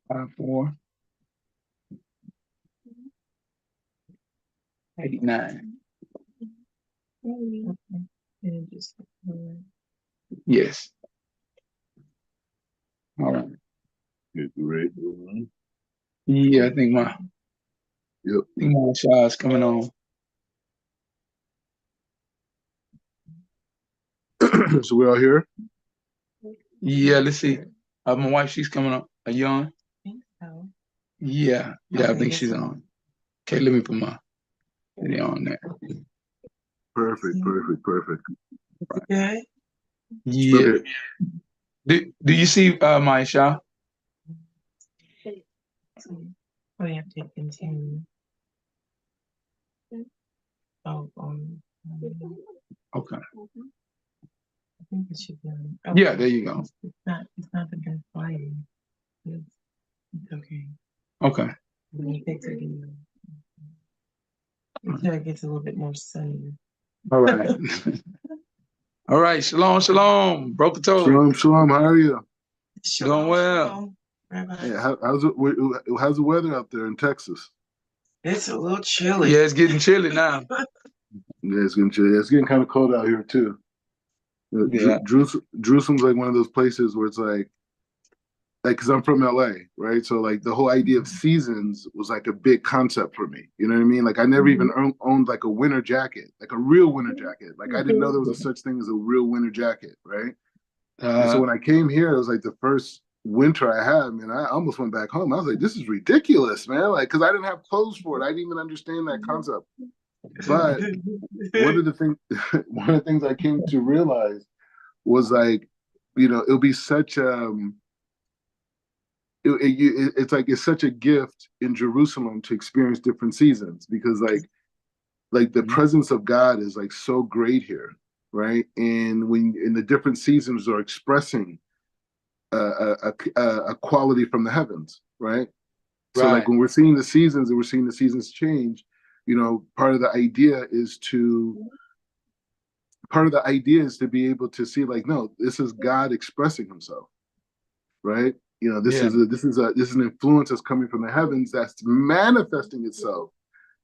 4, 8, 9. Yes. All right. Get great. Yeah, I think my Yep. shot is coming on. So we're all here? Yeah, let's see. My wife, she's coming up. Are you on? Yeah, I think she's on. Okay, let me put my video on there. Perfect. Right. Yeah. Okay. Do you see my shot? We have to continue. Oh, Okay. I think it should be. Yeah, there you go. It's not the best lighting. It's okay. Okay. When you fix it, until it gets a little bit more sunny. All right. All right. Shalom, shalom. Broken toe. Shalom. How are you? Doing well. Hey, how's the weather out there in Texas? It's a little chilly. Yeah, it's getting chilly now. Yeah, it's getting chilly. It's getting kind of cold out here too. Yeah. Jerusalem's like one of those places where it's like, because I'm from LA, right? So like the whole idea of seasons was like a big concept for me. You know what I mean? Like I never even owned like a winter jacket, like a real winter jacket. Like I didn't know there was a such thing as a real winter jacket, right? And so when I came here, it was like the first winter I had, man, I almost went back home. I was like, this is ridiculous, man. Like, because I didn't have clothes for it. I didn't even understand that concept. But one of the things I came to realize was like, it'll be such it's like it's such a gift in Jerusalem to experience different seasons because like the presence of God is like so great here, right? And when in the different seasons are expressing a quality from the heavens, right? So like when we're seeing the seasons and we're seeing the seasons change, part of the idea is to be able to see like, no, this is God expressing himself, right? This is an influence that's coming from the heavens that's manifesting itself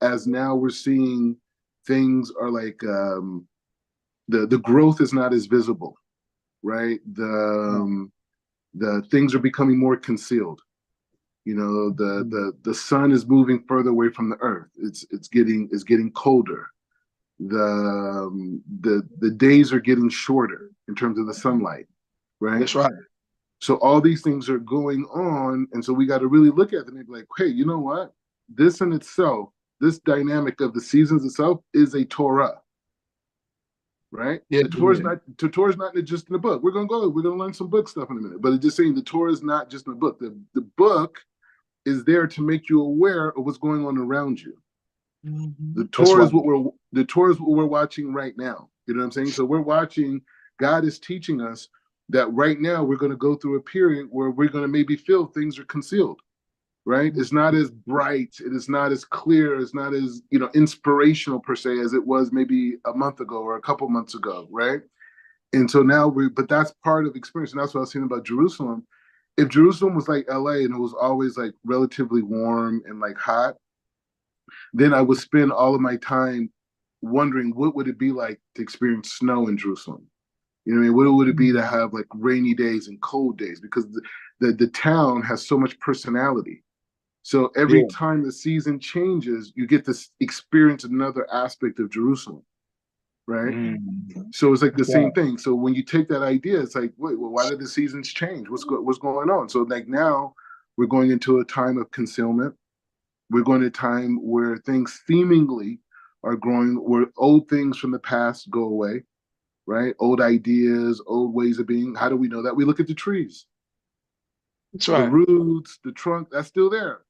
as now we're seeing things are like the growth is not as visible, right? The things are becoming more concealed. The sun is moving further away from the earth. It's getting colder. The days are getting shorter in terms of the sunlight, right? That's right. So all these things are going on, and so we got to really look at them and be like, hey, you know what? This in itself, this dynamic of the seasons itself is a Torah, right? Yeah, the Torah is not just in the book. We're gonna learn some book stuff in a minute, but it's just saying the Torah is not just in the book. The book is there to make you aware of what's going on around you. Mm-hmm. The Torah is what we're watching right now. You know what I'm saying? So we're watching. God is teaching us that right now we're going to go through a period where we're going to maybe feel things are concealed, right? It's not as bright, it is not as clear, it's not as inspirational per se as it was maybe a month ago or a couple months ago, right? And so now but that's part of experience, and that's what I was saying about Jerusalem. If Jerusalem was like LA and it was always like relatively warm and like hot, then I would spend all of my time wondering what would it be like to experience snow in Jerusalem. You know what I mean? What would it be to have like rainy days and cold days? Because the town has so much personality. So every time the season changes, you get to experience another aspect of Jerusalem, right? So it's like the same thing. So when you take that idea, it's like, wait, well, why did the seasons change? What's going on? So like now we're going into a time of concealment. We're going to a time where things seemingly are growing, where old things from the past go away, right? Old ideas, old ways of being. How do we know that? We look at the trees. That's right. The roots, the trunk, that's still there.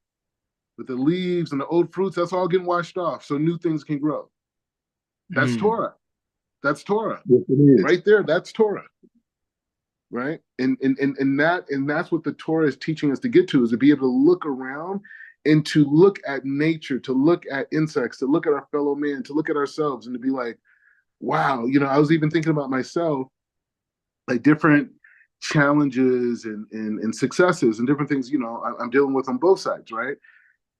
But the leaves and the old fruits, that's all getting washed off. So new things can grow. That's Torah. That's Torah. Yes, it is. Right there, that's Torah. Right? And that's what the Torah is teaching us to get to, is to be able to look around and to look at nature, to look at insects, to look at our fellow man, to look at ourselves and to be like, wow, I was even thinking about myself, like different challenges and successes and different things, I'm dealing with on both sides, right?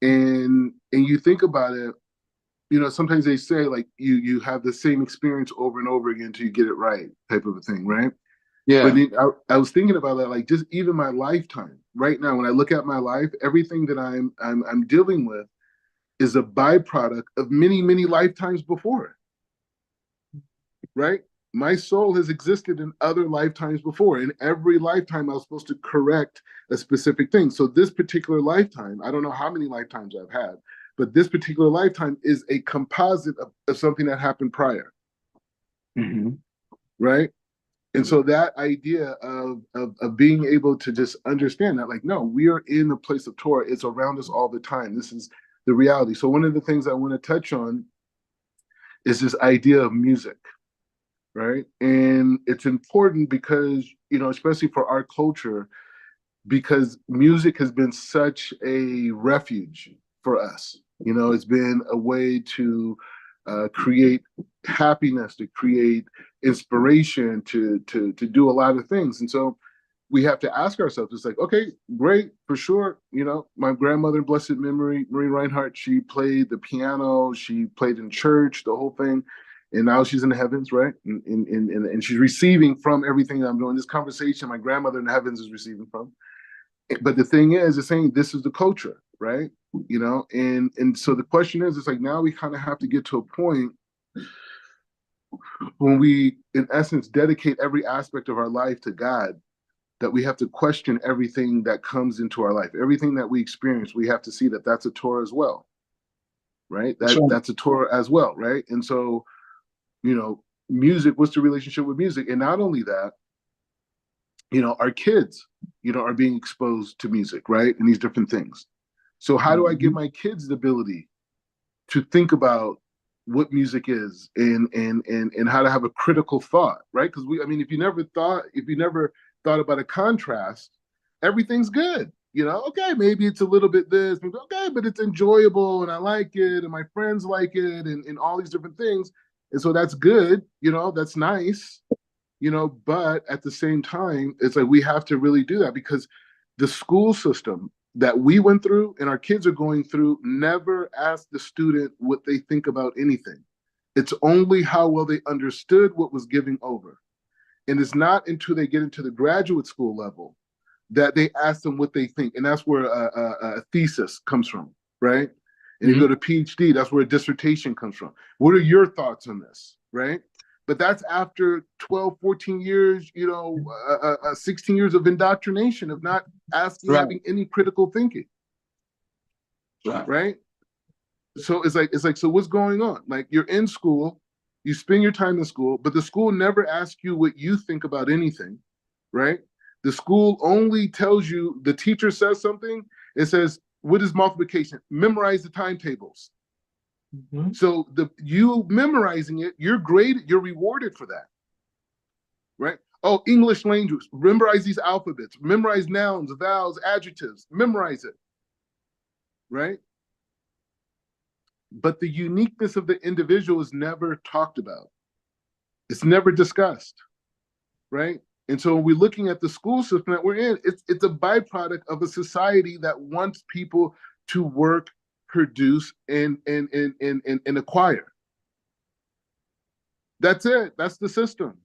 And you think about it, sometimes they say like you have the same experience over and over again until you get it right, type of a thing, right? Yeah. But I was thinking about that, like just even my lifetime right now, when I look at my life, everything that I'm dealing with is a byproduct of many, many lifetimes before, right? My soul has existed in other lifetimes before. In every lifetime, I was supposed to correct a specific thing. So this particular lifetime, I don't know how many lifetimes I've had, but this particular lifetime is a composite of something that happened prior, right? And so that idea of being able to just understand that, like, no, we are in the place of Torah. It's around us all the time. This is the reality. So one of the things I want to touch on is this idea of music, right? And it's important because, especially for our culture, because music has been such a refuge for us. It's been a way to create happiness, to create inspiration, to do a lot of things. And so we have to ask ourselves, it's like, okay, great, for sure. My grandmother, blessed memory, Marie Reinhardt, she played the piano, she played in church, the whole thing. And now she's in the heavens, right? And she's receiving from everything that I'm doing. This conversation, my grandmother in the heavens is receiving from. But the thing is, it's saying this is the culture, right? And so the question is, it's like now we kind of have to get to a point when we, in essence, dedicate every aspect of our life to God, that we have to question everything that comes into our life, everything that we experience. We have to see that that's a Torah as well, right? That's a Torah as well, right? And so, music. What's the relationship with music? And not only that, our kids, are being exposed to music, right? And these different things. So how do I give my kids the ability to think about what music is and how to have a critical thought, right? Because if you never thought about a contrast, everything's good. Okay, maybe it's a little bit this, maybe, okay, but it's enjoyable and I like it and my friends like it and all these different things. And so that's good, that's nice. But at the same time, it's like we have to really do that, because the school system that we went through and our kids are going through never asked the student what they think about anything. It's only how well they understood what was given over. And it's not until they get into the graduate school level that they ask them what they think. And that's where a thesis comes from, right? And you go to PhD, that's where a dissertation comes from. What are your thoughts on this, right? But that's after 12, 14 years, 16 years of indoctrination, of not asking, having any critical thinking. Right? So it's like, so what's going on? Like, you're in school, you spend your time in school, but the school never asks you what you think about anything, right? The school only tells you, the teacher says something, it says, what is multiplication? Memorize the timetables. So you memorizing it, you're graded, you're rewarded for that, right? Oh, English language, memorize these alphabets, memorize nouns, vowels, adjectives, memorize it, right? But the uniqueness of the individual is never talked about. It's never discussed, right? And so when we're looking at the school system that we're in, it's a byproduct of a society that wants people to work, produce, and acquire. That's it. That's the system.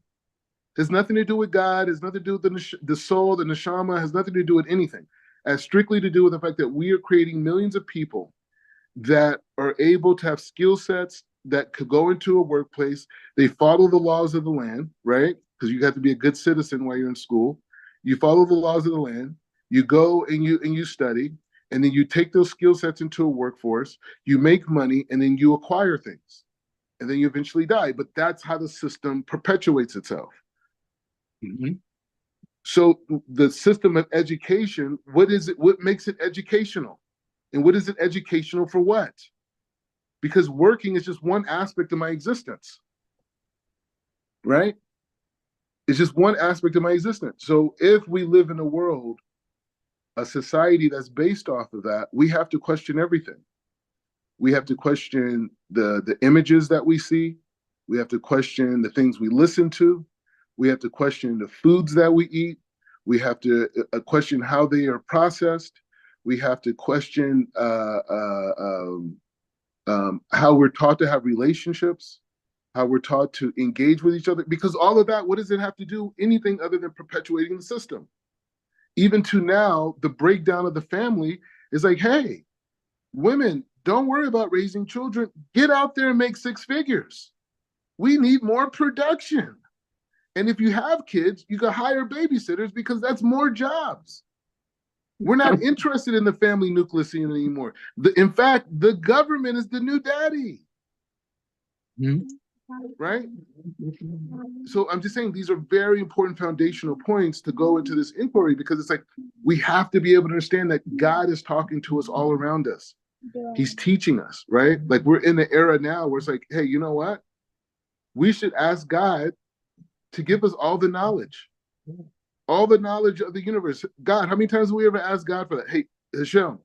It has nothing to do with God. It has nothing to do with the soul, the neshama. It has nothing to do with anything. It has strictly to do with the fact that we are creating millions of people that are able to have skill sets that could go into a workplace. They follow the laws of the land, right? Because you have to be a good citizen while you're in school. You follow the laws of the land. You go and you study, and then you take those skill sets into a workforce. You make money, and then you acquire things, and then you eventually die. But that's how the system perpetuates itself. So the system of education, what is it? What makes it educational? And what is it educational for what? Because working is just one aspect of my existence, right? It's just one aspect of my existence. So if we live in a world, a society that's based off of that, we have to question everything. We have to question the images that we see. We have to question the things we listen to. We have to question the foods that we eat. We have to question how they are processed. We have to question how we're taught to have relationships, how we're taught to engage with each other, because all of that, what does it have to do anything other than perpetuating the system? Even to now, the breakdown of the family is like, hey, women, don't worry about raising children. Get out there and make six figures. We need more production. And if you have kids, you can hire babysitters because that's more jobs. We're not interested in the family nucleus anymore. In fact, the government is the new daddy. Mhm. Right? So I'm just saying these are very important foundational points to go into this inquiry, because it's like we have to be able to understand that God is talking to us all around us. He's teaching us, right? Like we're in the era now where it's like, hey, you know what? We should ask God to give us all the knowledge of the universe. God, how many times have we ever asked God for that? Hey, Hashem,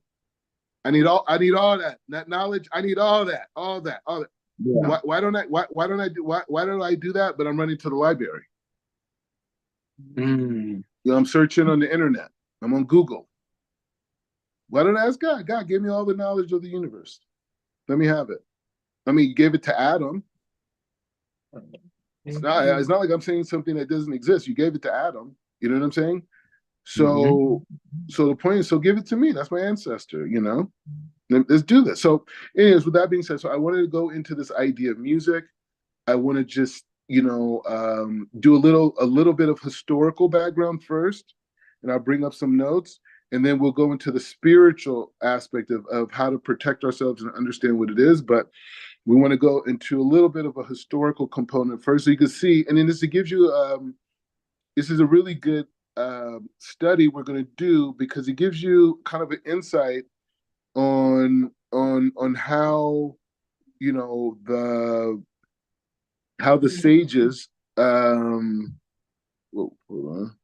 I need all that knowledge. I need all that. Yeah. Why don't I do that? But I'm running to the library. Mm. You know, I'm searching on the internet. I'm on Google. Why don't I ask God? God, give me all the knowledge of the universe. Let me have it. I mean, you gave it to Adam. It's not like I'm saying something that doesn't exist. You gave it to Adam. You know what I'm saying? So, so the point is, so give it to me. That's my ancestor. You know, let's do this. So, anyways, with that being said, so I wanted to go into this idea of music. I want to just, do a little bit of historical background first, and I'll bring up some notes, and then we'll go into the spiritual aspect of how to protect ourselves and understand what it is. But we want to go into a little bit of a historical component first, so you can see, and then this gives you, this is a really good study we're going to do, because it gives you kind of an insight on how, the sages, hold on,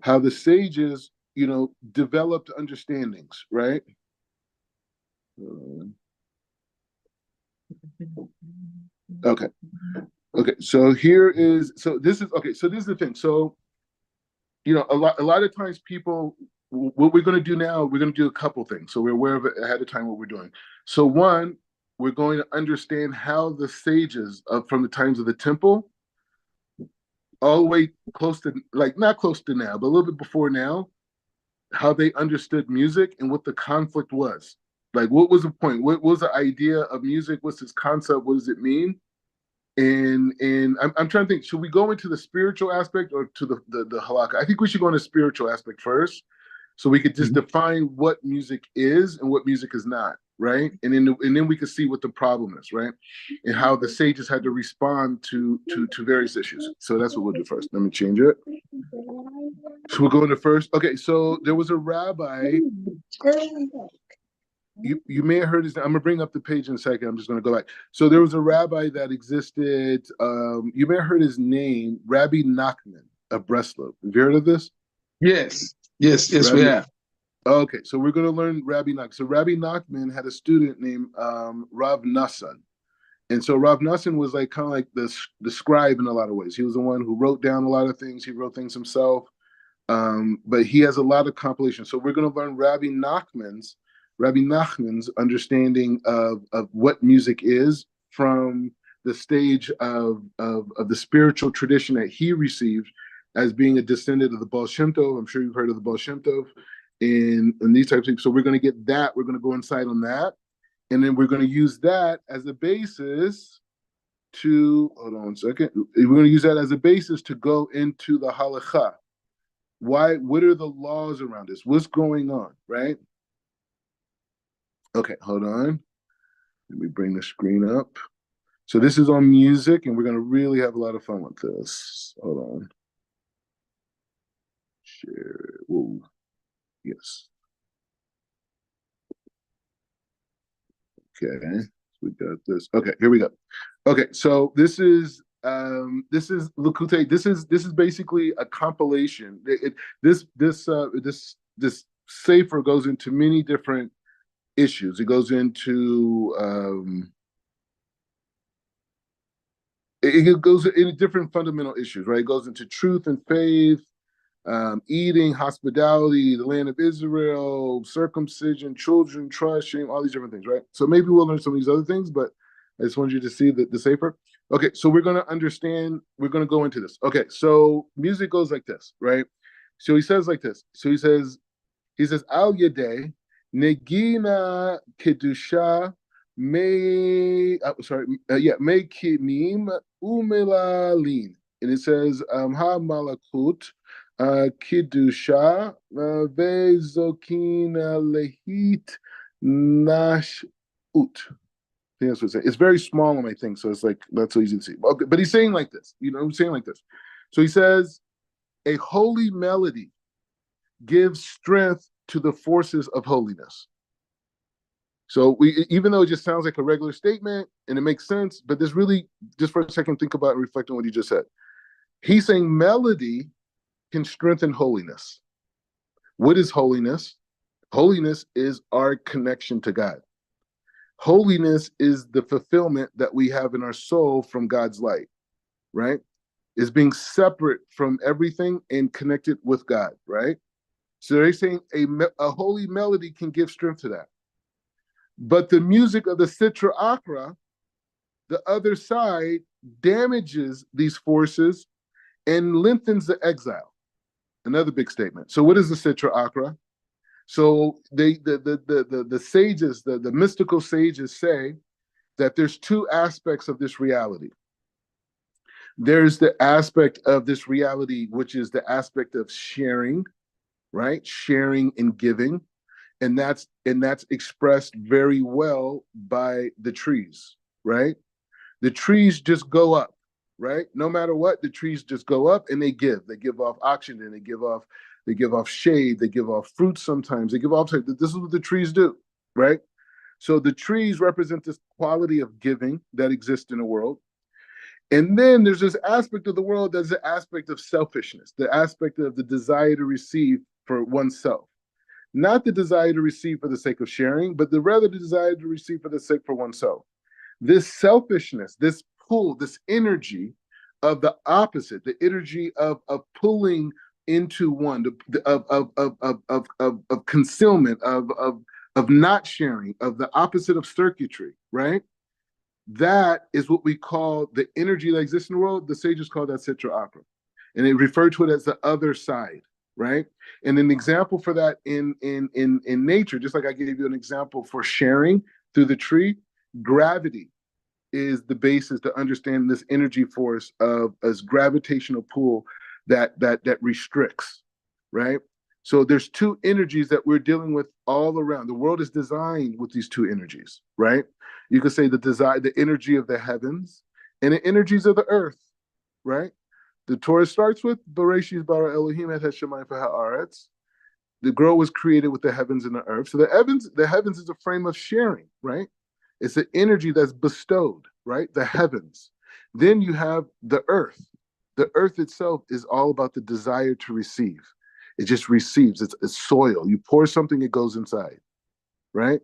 how the sages, developed understandings, right? Okay. Okay. So this is the thing. So, a lot of times people, what we're going to do now, we're going to do a couple things. So we're aware of it ahead of time what we're doing. So one, we're going to understand how the sages from the times of the temple all the way close to, like, not close to now, but a little bit before now, how they understood music and what the conflict was. Like, what was the point? What was the idea of music? What's this concept? What does it mean? And I'm trying to think, should we go into the spiritual aspect or to the halakha? I think we should go into the spiritual aspect first, so we could just define what music is and what music is not, right? And then we could see what the problem is, right? And how the sages had to respond to various issues. So that's what we'll do first. Let me change it. So we'll go into first. Okay, so there was a rabbi. You may have heard his name. I'm gonna bring up the page in a second. I'm just gonna go back. So there was a rabbi that existed. You may have heard his name, Rabbi Nachman of Breslov. Have you heard of this? Yes, we Rabbi, have. okay, so we're gonna learn Rabbi Nachman. So Rabbi Nachman had a student named Rav Nassan. And so Rav Nassan was like kind of like the scribe in a lot of ways. He was the one who wrote down a lot of things. He wrote things himself. But he has a lot of compilations. So we're going to learn Rabbi Nachman's understanding of what music is from the stage of the spiritual tradition that he received as being a descendant of the Baal Shem Tov. I'm sure you've heard of the Baal Shem Tov and these types of things. So we're going to get that. We're going to go inside on that. And then we're going to use that as a basis to, hold on a second. We're going to use that as a basis to go into the halakha. What are the laws around this? What's going on, right? Okay, hold on. Let me bring the screen up. So this is on music, and we're going to really have a lot of fun with this. Hold on. Share. Whoa. Yes. Okay. We got this. Okay, here we go. Okay, so this is Lukute. This is basically a compilation. This safer goes into many different issues. It goes into it goes into different fundamental issues, right? It goes into truth and faith. eating, hospitality, the land of Israel, circumcision, children, trust, shame, all these different things, right? So maybe we'll learn some of these other things, but I just wanted you to see the safer. Okay, so we're going to understand, we're going to go into this. Okay, so music goes like this, right? So he says like this. So he says, Al Yadeh, Negina Kedusha, Me Kinim Umelalin. And it says, Ha Malakut, Kedusha, Vezokina Lehit Nash Ut. I think that's what it's saying. It's very small on my thing, so it's like not so easy to see. Okay, but he's saying like this, he's saying like this. So he says, a holy melody gives strength to the forces of holiness. So even though it just sounds like a regular statement and it makes sense, but this really, just for a second, think about and reflect on what he just said. He's saying melody can strengthen holiness. What is holiness? Holiness is our connection to God. Holiness is the fulfillment that we have in our soul from God's light, right? Is being separate from everything and connected with God, right? So they're saying a holy melody can give strength to that. But the music of the Sitra Achra, the other side, damages these forces and lengthens the exile. Another big statement. So what is the Sitra Achra? So the sages, the mystical sages say that there's two aspects of this reality. There's the aspect of this reality, which is the aspect of sharing, right? Sharing and giving. And that's expressed very well by the trees, right? The trees just go up, right? No matter what, the trees just go up and they give. They give off oxygen, they give off shade, they give off fruits sometimes, they give off, this is what the trees do, right? So the trees represent this quality of giving that exists in the world. And then there's this aspect of the world that's the aspect of selfishness, the aspect of the desire to receive for oneself. Not the desire to receive for the sake of sharing, but rather the desire to receive for the sake for oneself. This selfishness, this pull, this energy of the opposite, the energy of pulling into one, of concealment, of not sharing, of the opposite of circuitry, right? That is what we call the energy that exists in the world. The sages call that Sitra Achra. And they refer to it as the other side, right? And an example for that in nature, just like I gave you an example for sharing through the tree, gravity is the basis to understand this energy force of as gravitational pull that restricts, right? So there's two energies that we're dealing with all around. The world is designed with these two energies, right? You could say the energy of the heavens and the energies of the earth, right? The Torah starts with Bereshit bara Elohim et hashamayim v'haaretz. The girl was created with the heavens and the earth. So the heavens is a frame of sharing, right? It's an energy that's bestowed, right? The heavens. Then you have the earth. The earth itself is all about the desire to receive. It just receives. It's soil. You pour something, it goes inside, right?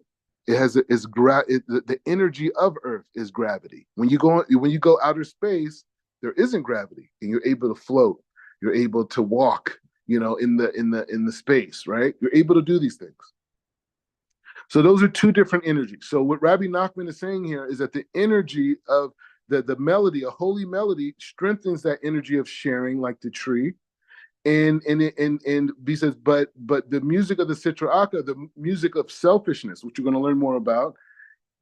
It has the energy of earth is gravity. When you go outer space, there isn't gravity, and you're able to float. You're able to walk, in the space, right? You're able to do these things. So those are two different energies. So what Rabbi Nachman is saying here is that the energy of the melody, a holy melody, strengthens that energy of sharing, like the tree. And he says, but the music of the Sitra Achra, the music of selfishness, which you're going to learn more about,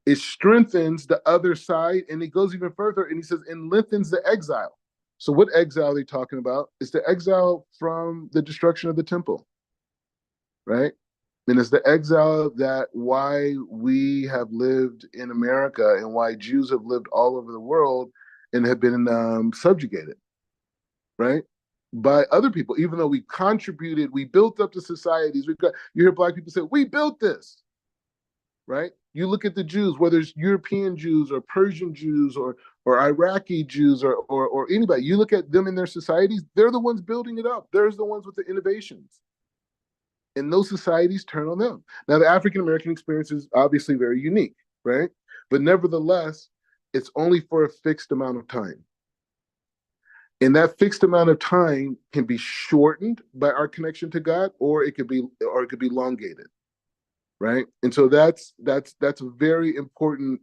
it strengthens the other side, and it goes even further. And he says, and lengthens the exile. So what exile are they talking about? It's the exile from the destruction of the temple, right? And it's the exile that why we have lived in America and why Jews have lived all over the world and have been subjugated, right? By other people, even though we contributed, we built up the societies. You hear Black people say, we built this, right? You look at the Jews, whether it's European Jews or Persian Jews or Iraqi Jews or anybody, you look at them in their societies, they're the ones building it up. They're the ones with the innovations. And those societies turn on them. Now, the African-American experience is obviously very unique, right? But nevertheless, it's only for a fixed amount of time. And that fixed amount of time can be shortened by our connection to God, or it could be elongated, right? And so that's a very important,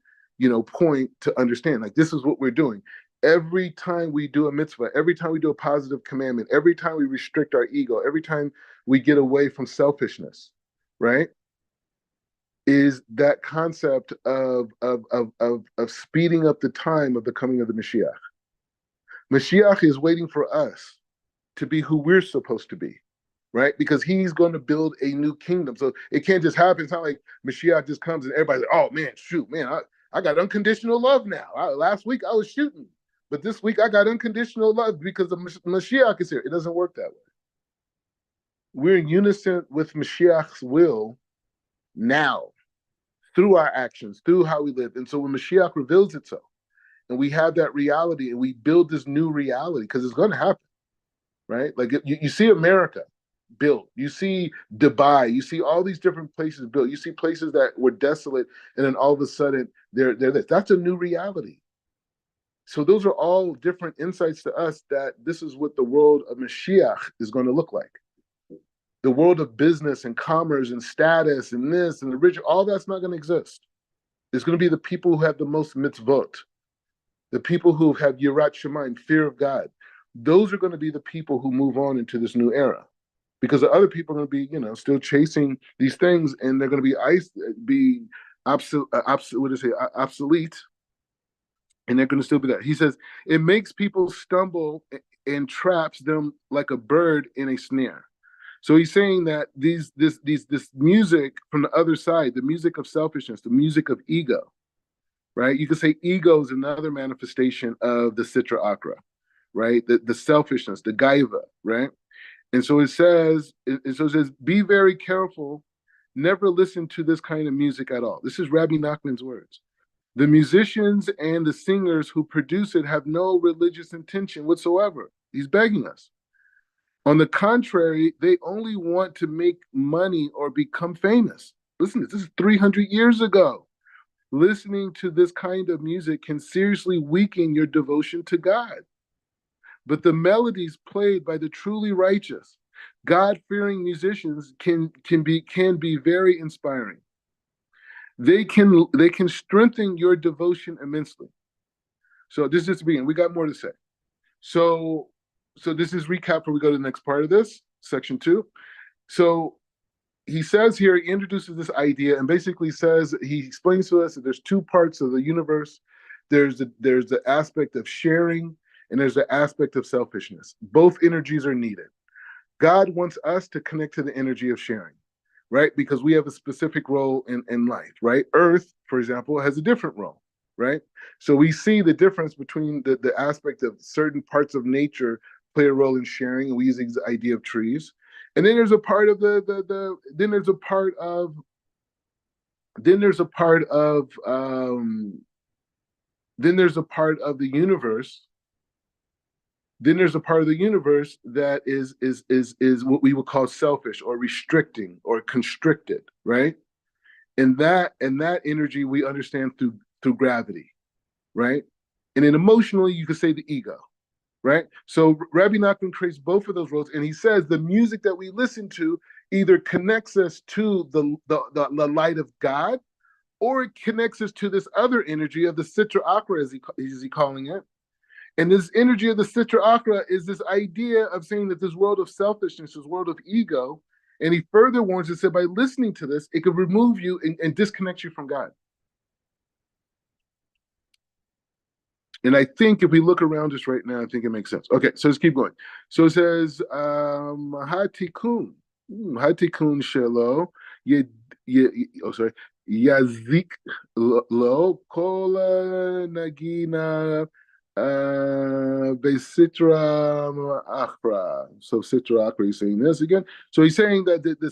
point to understand. Like, this is what we're doing. Every time we do a mitzvah, every time we do a positive commandment, every time we restrict our ego, every time we get away from selfishness, right? Is that concept of speeding up the time of the coming of the Mashiach. Mashiach is waiting for us to be who we're supposed to be, right? Because he's going to build a new kingdom. So it can't just happen. It's not like Mashiach just comes and everybody's like, oh man, shoot, man, I got unconditional love now. Last week I was shooting, but this week I got unconditional love because the Mashiach is here. It doesn't work that way. We're in unison with Mashiach's will now, through our actions, through how we live. And so when Mashiach reveals itself, and we have that reality, and we build this new reality, because it's going to happen, right? Like, you see America built, you see Dubai, you see all these different places built, you see places that were desolate, and then all of a sudden they're this. That's a new reality. So those are all different insights to us that this is what the world of Mashiach is going to look like. The world of business and commerce and status and this and the rich, all that's not going to exist. It's going to be the people who have the most mitzvot, the people who have yirat shamayim, fear of God. Those are going to be the people who move on into this new era, because the other people are going to be, still chasing these things, and they're going to be obsolete, and they're going to still be that. He says it makes people stumble and traps them like a bird in a snare. So he's saying that this music from the other side, the music of selfishness, the music of ego, right? You could say ego is another manifestation of the Sitra Akra, right? The selfishness, the gaiva, right? And so it says, be very careful, never listen to this kind of music at all. This is Rabbi Nachman's words. The musicians and the singers who produce it have no religious intention whatsoever. He's begging us. On the contrary, they only want to make money or become famous. Listen, this is 300 years ago. Listening to this kind of music can seriously weaken your devotion to God. But the melodies played by the truly righteous, God-fearing musicians can be very inspiring. They can strengthen your devotion immensely. So this is the beginning. We got more to say. So this is recap before we go to the next part of this, section 2. So he says here, he introduces this idea and basically says, he explains to us that there's two parts of the universe. There's the aspect of sharing, and there's the aspect of selfishness. Both energies are needed. God wants us to connect to the energy of sharing, right? Because we have a specific role in life, right? Earth, for example, has a different role, right? So we see the difference between the aspect of certain parts of nature play a role in sharing, and we use the idea of trees. And then there's a part of then there's a part of the universe. Then there's a part of the universe that is what we would call selfish or restricting or constricted, right? And that energy we understand through gravity, right? And then emotionally, you could say the ego, right? So Rabbi Nachman creates both of those roles, and he says the music that we listen to either connects us to the light of God, or it connects us to this other energy of the Sitra Akra, as he calling it. And this energy of the Sitra Akra is this idea of saying that this world of selfishness, this world of ego, and he further warns us that by listening to this, it could remove you and disconnect you from God. And I think if we look around us right now, I think it makes sense. Okay, so let's keep going. So it says, Hatikun Shelo, Yazik Lo Kola Nagina Besitra Akra. So Sitra Akra, he's saying this again. So he's saying that the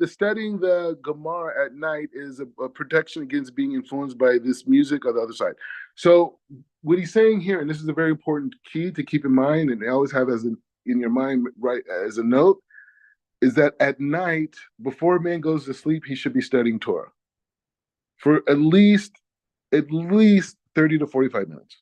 studying the Gemara at night is a protection against being influenced by this music or the other side. So what he's saying here, and this is a very important key to keep in mind, and always have in your mind, right, as a note, is that at night, before a man goes to sleep, he should be studying Torah for at least 30 to 45 minutes.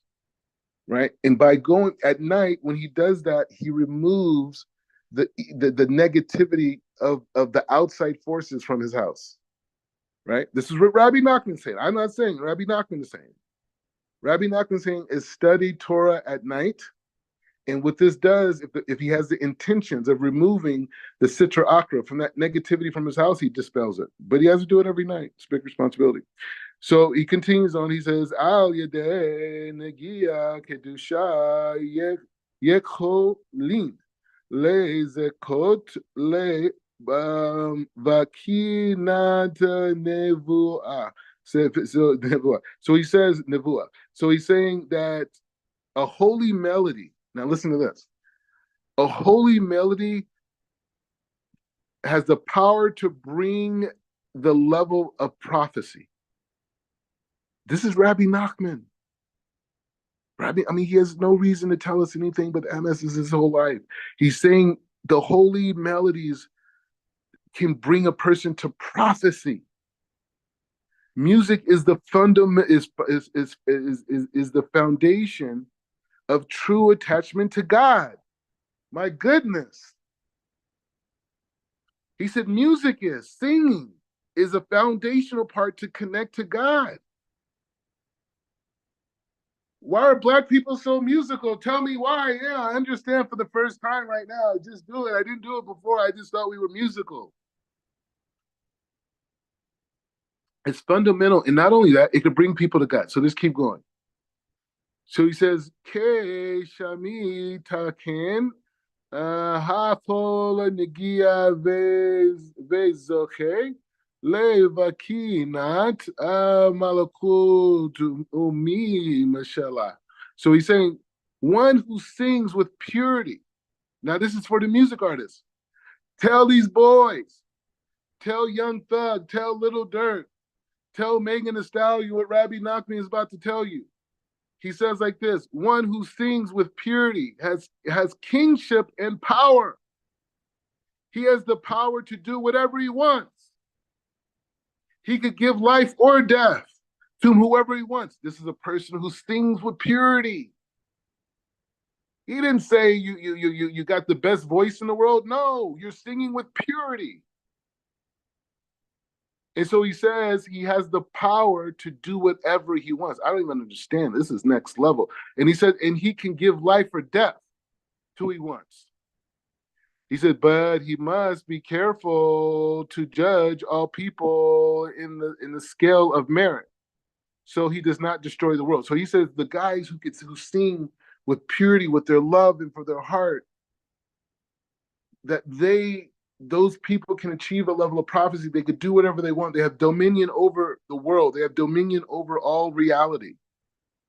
right? And by going at night, when he does that, he removes the negativity of the outside forces from his house, right? This is what Rabbi Nachman is saying. I'm not saying Rabbi Nachman is saying. Rabbi Nachman is saying is study Torah at night. And what this does, if he has the intentions of removing the Sitra Akra from that negativity from his house, he dispels it. But he has to do it every night. It's a big responsibility. So he continues on. He says, "Al yedei negia kedusha yecholin lezekot le vakinat nevuah." So he says nevuah. So he's saying that a holy melody. Now listen to this. A holy melody has the power to bring the level of prophecy. This is Rabbi Nachman. He has no reason to tell us anything but MS is his whole life. He's saying the holy melodies can bring a person to prophecy. Music is the fundament, is the foundation of true attachment to God. My goodness. He said music is, singing is a foundational part to connect to God. Why are Black people so musical? Tell me why. Yeah, I understand for the first time right now. I just do it. I didn't do it before. I just thought we were musical. It's fundamental. And not only that, it could bring people to God. So let's keep going. So he says, Ke Shami Taken Hafol Negia Vezoche Levakinat Malakut Umi Mashallah. So he's saying, one who sings with purity. Now, this is for the music artists. Tell these boys, tell Young Thug, tell Little Dirt, tell Megan Thee Stallion what Rabbi Nachman is about to tell you. He says like this, one who sings with purity has kingship and power. He has the power to do whatever he wants. He could give life or death to whoever he wants. This is a person who sings with purity. He didn't say you got the best voice in the world. No, you're singing with purity. And so he says he has the power to do whatever he wants. I don't even understand. This is next level. And he said, and he can give life or death to who he wants. He said, but he must be careful to judge all people in the scale of merit, so he does not destroy the world. So he says the guys who sing with purity, with their love and for their heart, that those people can achieve a level of prophecy. They could do whatever they want. They have dominion over the world. They have dominion over all reality.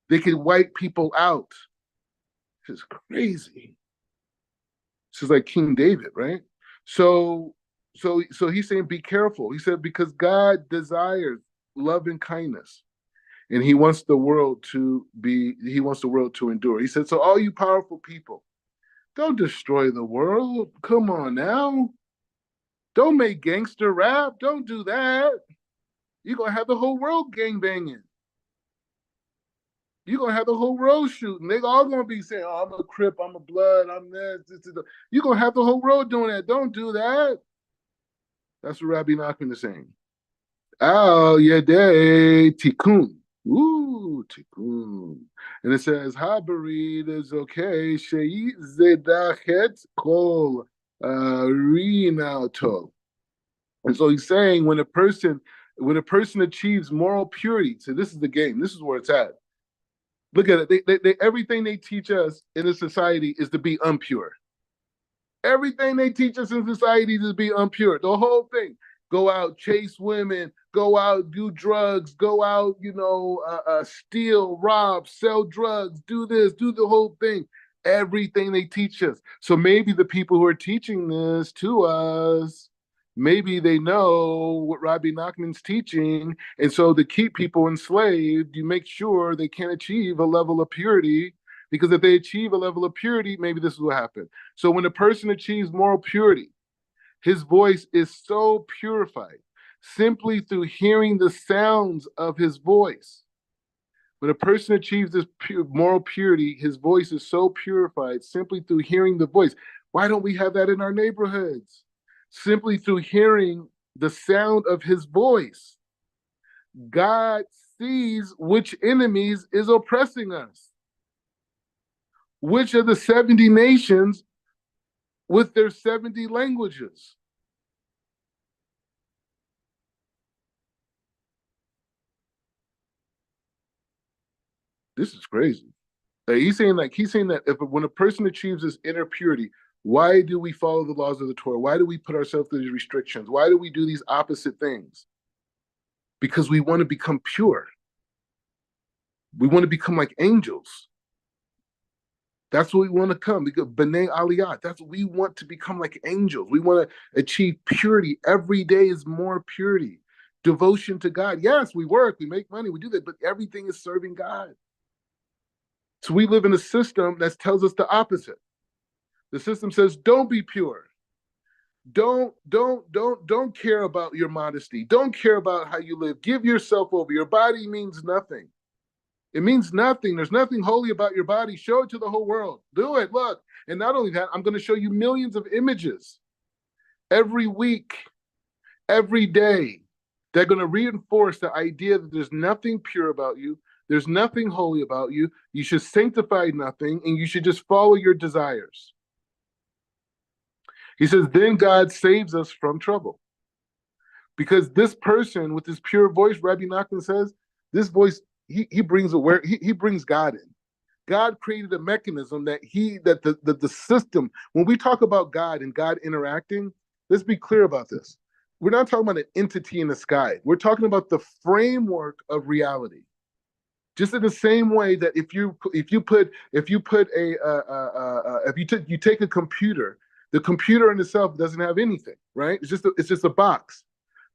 They can wipe people out. It's crazy. This is like King David, right? So he's saying, be careful. He said, because God desires love and kindness, and he wants the world to endure. He said, so all you powerful people, don't destroy the world. Come on now. Don't make gangster rap. Don't do that. You're going to have the whole world gangbanging. You're going to have the whole world shooting. They all going to be saying, oh, I'm a Crip, I'm a Blood, I'm this. You're going to have the whole world doing that. Don't do that. That's what Rabbi Nachman is saying. Al yedei tikkun. Ooh, tikkun. And it says, Habarid is okay. Shei zedachet kol rinato. And so he's saying when a person achieves moral purity, so this is the game. This is where it's at. Look at it. They everything they teach us in this society is to be impure. Everything they teach us in society is to be impure. The whole thing. Go out, chase women, go out, do drugs, go out, steal, rob, sell drugs, do this, do the whole thing. Everything they teach us. So maybe the people who are teaching this to us, maybe they know what Rabbi Nachman's teaching. And so to keep people enslaved, you make sure they can achieve a level of purity. Because if they achieve a level of purity, maybe this is what happens. So when a person achieves moral purity, his voice is so purified simply through hearing the sounds of his voice. When a person achieves this moral purity, his voice is so purified simply through hearing the voice. Why don't we have that in our neighborhoods? Simply through hearing the sound of his voice, God sees which enemies is oppressing us. Which of the 70 nations with their 70 languages? This is crazy. He's saying that if when a person achieves this inner purity, why do we follow the laws of the Torah? Why do we put ourselves through these restrictions? Why do we do these opposite things? Because we want to become pure. We want to become like angels. That's what we want to come. Because B'nai Aliyah, that's what we want, to become like angels. We want to achieve purity. Every day is more purity. Devotion to God. Yes, we work, we make money, we do that, but everything is serving God. So we live in a system that tells us the opposite. The system says, don't be pure. Don't care about your modesty. Don't care about how you live. Give yourself over. Your body means nothing. It means nothing. There's nothing holy about your body. Show it to the whole world. Do it. Look. And not only that, I'm going to show you millions of images every week, every day. They're going to reinforce the idea that there's nothing pure about you. There's nothing holy about you. You should sanctify nothing, and you should just follow your desires. He says, then God saves us from trouble. Because this person with this pure voice, Rabbi Nachman says, this voice, he brings he brings God in. God created a mechanism that the system, when we talk about God and God interacting, let's be clear about this. We're not talking about an entity in the sky. We're talking about the framework of reality. Just in the same way that if you take a computer, the computer in itself doesn't have anything, right? It's just a box.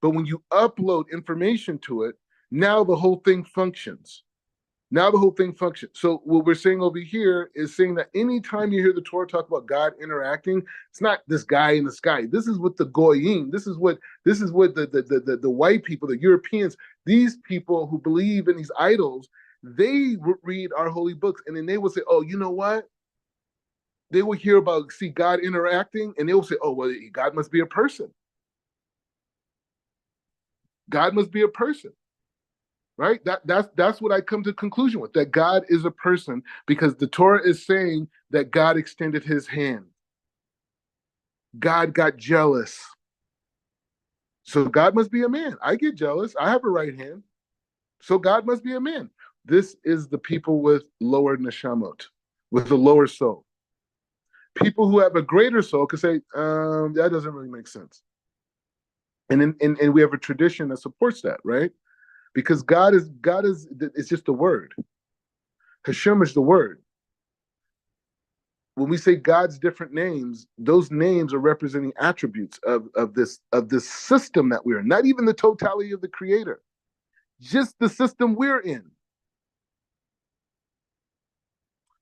But when you upload information to it, now the whole thing functions. So what we're saying over here is saying that anytime you hear the Torah talk about God interacting, it's not this guy in the sky. This is what the goyim. This is what the white people, the Europeans, these people who believe in these idols, they read our holy books, and then they will say, "Oh, you know what?" They will hear about see God interacting, and they will say, "Oh, well, God must be a person. God must be a person." Right? That's what I come to the conclusion with, that God is a person, because the Torah is saying that God extended his hand. God got jealous. So God must be a man. I get jealous. I have a right hand. So God must be a man. This is the people with lower neshamot, with a lower soul. People who have a greater soul could say, that doesn't really make sense. And we have a tradition that supports that, right? Because God is it's just a word. Hashem is the word. When we say God's different names, those names are representing attributes of this system that we're in. Not even the totality of the Creator, just the system we're in.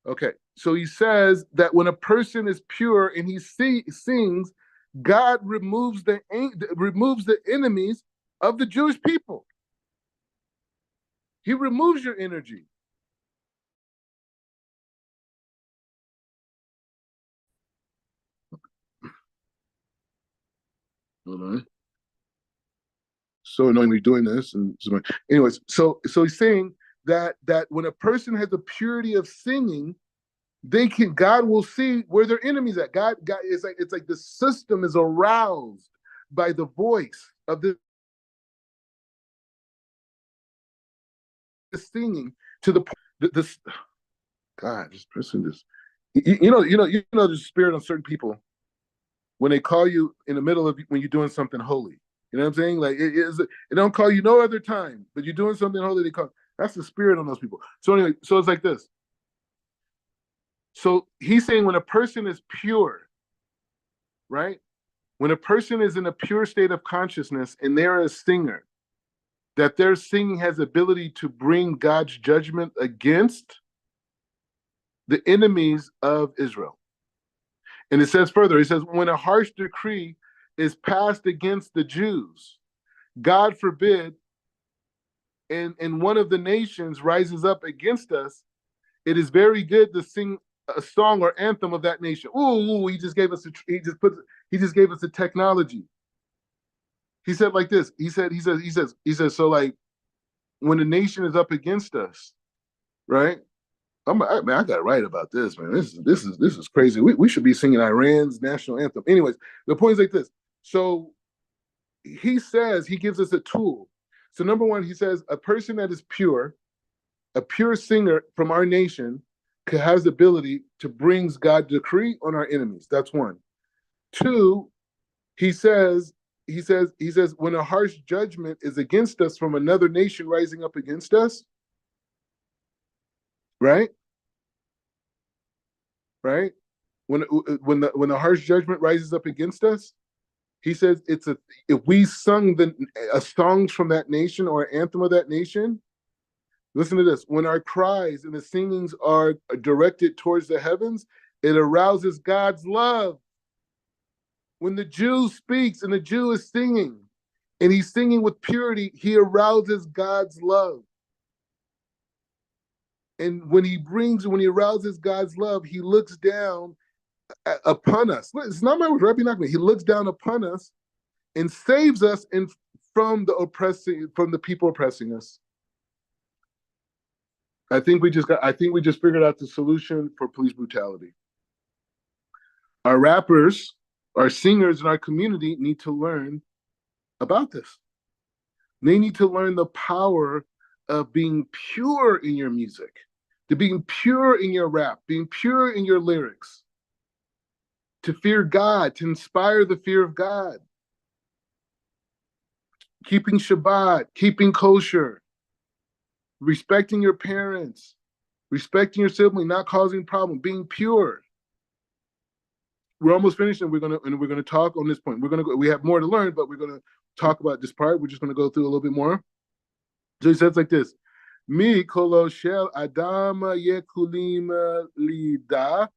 Okay, so he says that when a person is pure and he sings, God removes the enemies of the Jewish people. He removes your energy. So annoyingly doing this, and anyways, so he's saying that when a person has the purity of singing, God will see where their enemies at. God it's like the system is aroused by the voice of this singing to the this God, this person is you know the spirit on certain people when they call you in the middle of when you're doing something holy. You know what I'm saying? Like it don't call you no other time, but you're doing something holy. They call that's the spirit on those people. So anyway, so it's like this. So he's saying when a person is pure, right? When a person is in a pure state of consciousness and they're a singer, that their singing has ability to bring God's judgment against the enemies of Israel. And it says further, it says, when a harsh decree is passed against the Jews, God forbid and one of the nations rises up against us, it is very good to sing a song or anthem of that nation. Ooh, he just gave us a technology. He said like this. He says, so like when the nation is up against us, right? I got to write about this, man. This is crazy. We should be singing Iran's national anthem. Anyways, the point is like this. So he says he gives us a tool. So number one, he says a person that is pure, a pure singer from our nation, has the ability to bring God's decree on our enemies. That's one. Two, he says when a harsh judgment is against us from another nation rising up against us, right? Right? When the harsh judgment rises up against us, he says if we sung a songs from that nation or an anthem of that nation, listen to this. When our cries and the singings are directed towards the heavens, it arouses God's love. When the Jew speaks and the Jew is singing, and he's singing with purity, he arouses God's love. And when he arouses God's love, he looks down upon us. It's not my words, Rabbi Nachman. He looks down upon us and saves us from the people oppressing us. I think we just figured out the solution for police brutality. Our rappers, our singers in our community need to learn about this. They need to learn the power of being pure in your music, to being pure in your rap, being pure in your lyrics, to fear God, to inspire the fear of God, keeping Shabbat, keeping kosher, respecting your parents, respecting your sibling, not causing problem, being pure. We're almost finished, and we're gonna talk on this point. We have more to learn, but we're gonna talk about this part. We're just gonna go through a little bit more. So he says like this: Mi kolo shel adam yekulim lida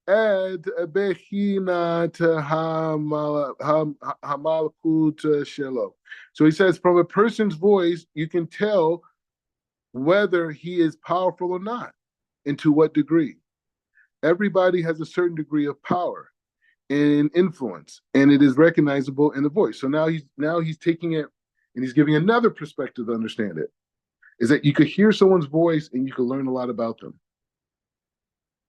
ed bechinat hamalkut shelo. So he says, from a person's voice, you can tell whether he is powerful or not, and to what degree. Everybody has a certain degree of power and influence, and it is recognizable in the voice. So now he's taking it and he's giving another perspective to understand it. Is that you could hear someone's voice and you could learn a lot about them.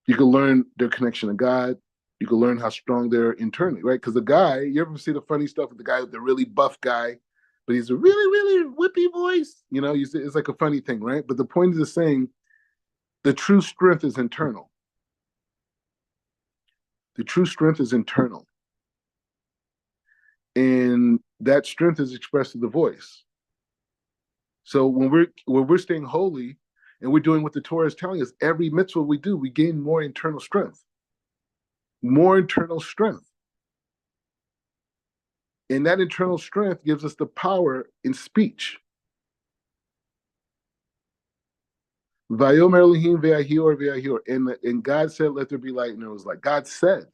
You could learn their connection to God. You could learn how strong they're internally, right? Because the guy, you ever see the funny stuff with the guy, the really buff guy, but he's a really, really whippy voice? You know, it's like a funny thing, right? But the point is saying the true strength is internal. The true strength is internal. And that strength is expressed through the voice. So when we're staying holy and we're doing what the Torah is telling us, every mitzvah we do, we gain more internal strength. More internal strength. And that internal strength gives us the power in speech. Vayomer Elohim ve'ahior ve'ahior. And God said, let there be light, and it was light. God said.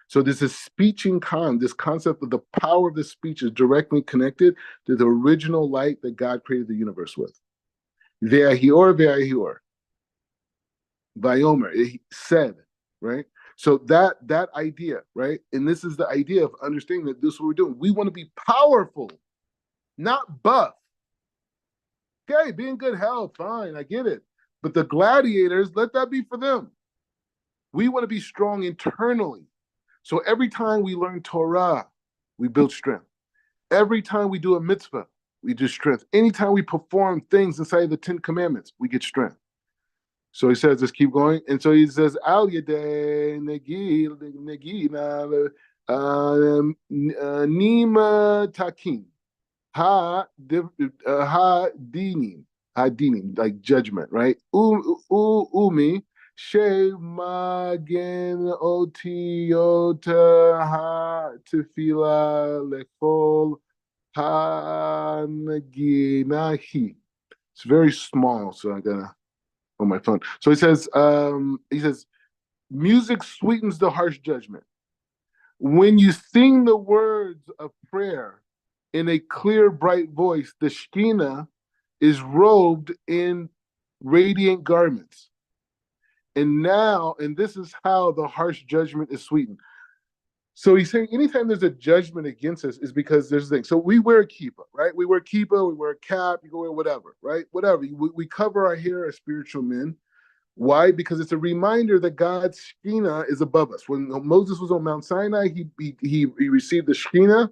So this is speeching this concept of the power of the speech is directly connected to the original light that God created the universe with. Ve'ahior ve'ahior. Vayomer, it said, right? So that idea, right? And this is the idea of understanding that this is what we're doing. We want to be powerful, not buff. Okay, be in good health, fine, I get it. But the gladiators, let that be for them. We want to be strong internally. So every time we learn Torah, we build strength. Every time we do a mitzvah, we do strength. Anytime we perform things inside the 10 Commandments, we get strength. So he says, let's keep going. And so he says, Al Yadeh Negina Nima Takin Ha Dinim, like judgment, right? Umi She Magen Otiota Ha Tefila Lechol Ha Naginahi. It's very small, so I gotta on my phone. So he says, music sweetens the harsh judgment. When you sing the words of prayer in a clear, bright voice, the Shekhinah is robed in radiant garments. And this is how the harsh judgment is sweetened. So he's saying anytime there's a judgment against us is because there's things. So we wear a kippah, right? We wear kippah, we wear a cap, you can wear whatever, right? Whatever. We cover our hair as spiritual men. Why? Because it's a reminder that God's Shekhinah is above us. When Moses was on Mount Sinai, he received the Shekhinah,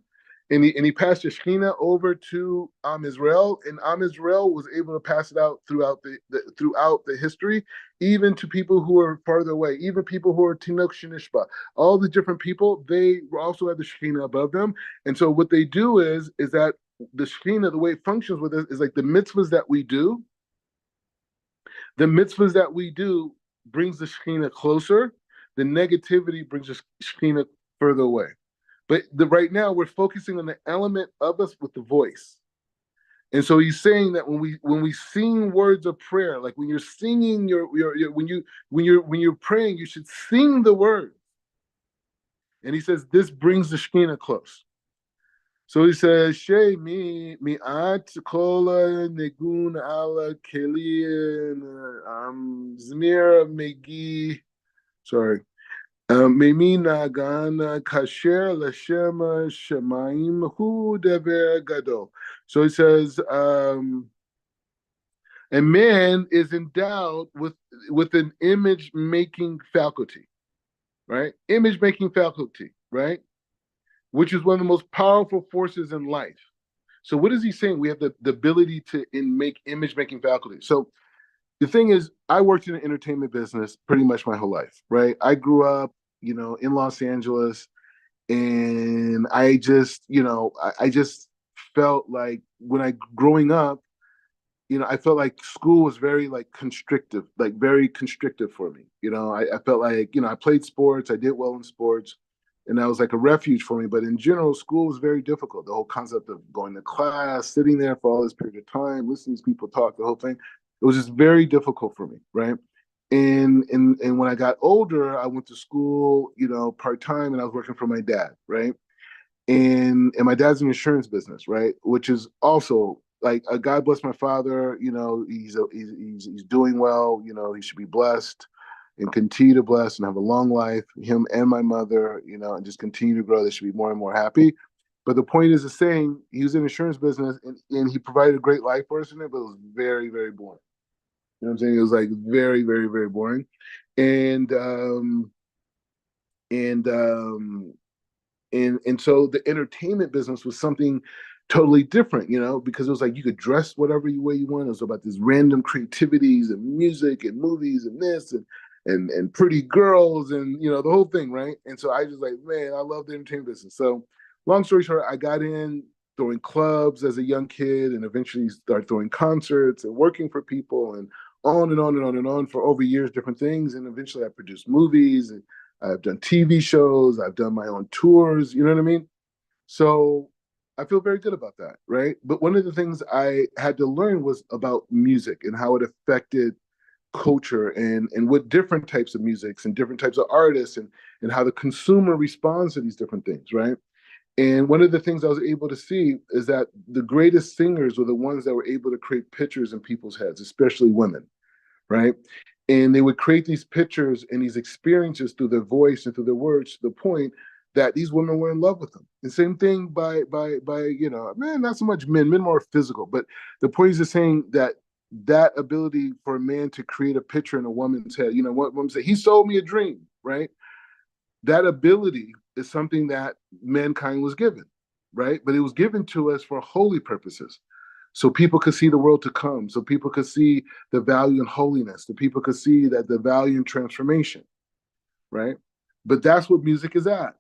and he passed the Shekhinah over to Israel, and Israel was able to pass it out throughout the history, even to people who are farther away, even people who are Tinok Shinishba. All the different people, they also have the Shekhinah above them, and so what they do is that the Shekhinah, the way it functions with us, is like the mitzvahs that we do. The mitzvahs that we do brings the Shekhinah closer. The negativity brings the Shekhinah further away. But right now we're focusing on the element of us with the voice. And so he's saying that when we sing words of prayer, like when you're singing when you're praying, you should sing the words. And he says this brings the Shekhinah close. So he says, Shei mi'at kola negun ala kelin zmir megi, sorry, memi nagana kasher l'shema shemaim hu dever gadol. So he says, a man is endowed with an image-making faculty, right? Image-making faculty, right? Which is one of the most powerful forces in life. So what is he saying? We have the ability to make image-making faculty. So the thing is, I worked in the entertainment business pretty much my whole life, right? I grew up, in Los Angeles, and I just, I just felt like growing up, I felt like school was very very constrictive for me. I felt like, I played sports, I did well in sports, and that was like a refuge for me. But in general, school was very difficult. The whole concept of going to class, sitting there for all this period of time, listening to people talk, the whole thing, it was just very difficult for me, right? And when I got older, I went to school, part time, and I was working for my dad, right? And my dad's in the insurance business, right? Which is also like, God bless my father. He's doing well. He should be blessed and continue to bless and have a long life. Him and my mother, and just continue to grow. They should be more and more happy. But the point is, the saying, he was in the insurance business, and he provided a great life for us in it, but it was very, very boring. You know what I'm saying? It was like very, very, very boring, and and um, and so the entertainment business was something totally different, because it was like you could dress whatever way you want. It was about this random creativities and music and movies and this and pretty girls and the whole thing, right? And so I just like, man, I love the entertainment business. So long story short, I got in throwing clubs as a young kid, and eventually started throwing concerts and working for people, and on and on and on and on for over years, different things. And eventually I produced movies, and I've done TV shows, I've done my own tours, you know what I mean? So I feel very good about that, right? But one of the things I had to learn was about music and how it affected culture, and what different types of musics and different types of artists, and how the consumer responds to these different things, right? And one of the things I was able to see is that the greatest singers were the ones that were able to create pictures in people's heads, especially women, right? And they would create these pictures and these experiences through their voice and through their words, to the point that these women were in love with them. The same thing by man, not so much men more physical, but the point is just saying that ability for a man to create a picture in a woman's head, what women say, he sold me a dream, right? That ability is something that mankind was given, right? But it was given to us for holy purposes. So people could see the world to come. So people could see the value in holiness. The people could see that the value in transformation, right? But that's what music is at.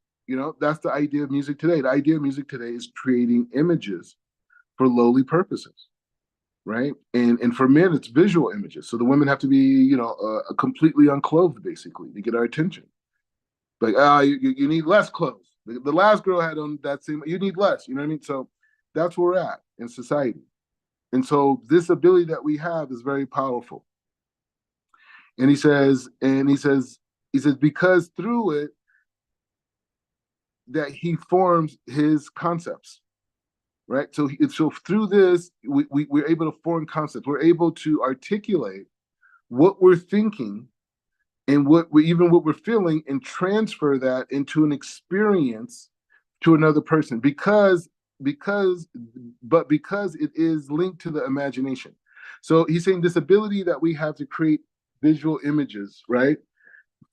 That's the idea of music today. The idea of music today is creating images for lowly purposes, right? And for men, it's visual images. So the women have to be, completely unclothed, basically, to get our attention. Like, you need less clothes. The last girl had on that same, you need less, you know what I mean? So that's where we're at in society. And so this ability that we have is very powerful. And he says, because through it, that he forms his concepts, right? So through this, we're able to form concepts. We're able to articulate what we're thinking and what we're feeling, and transfer that into an experience to another person, because it is linked to the imagination. So he's saying this ability that we have to create visual images, right,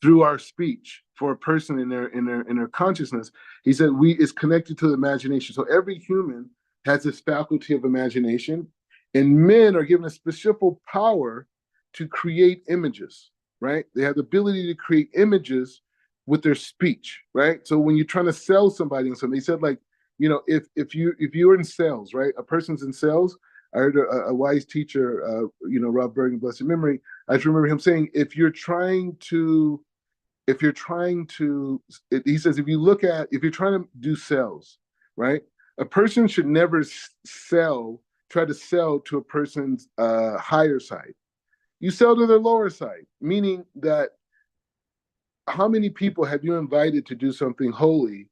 through our speech for a person in their consciousness. He said is connected to the imagination. So every human has this faculty of imagination, and men are given a specific power to create images, right? They have the ability to create images with their speech, right? So when you're trying to sell somebody on something, he said, like, if you're in sales, right? A person's in sales. I heard a wise teacher, Rob Bergen, blessed memory. I just remember him saying, if you're trying to, he says, if you're trying to do sales, right? A person should never try to sell to a person's higher side. You sell to their lower side, meaning that how many people have you invited to do something holy,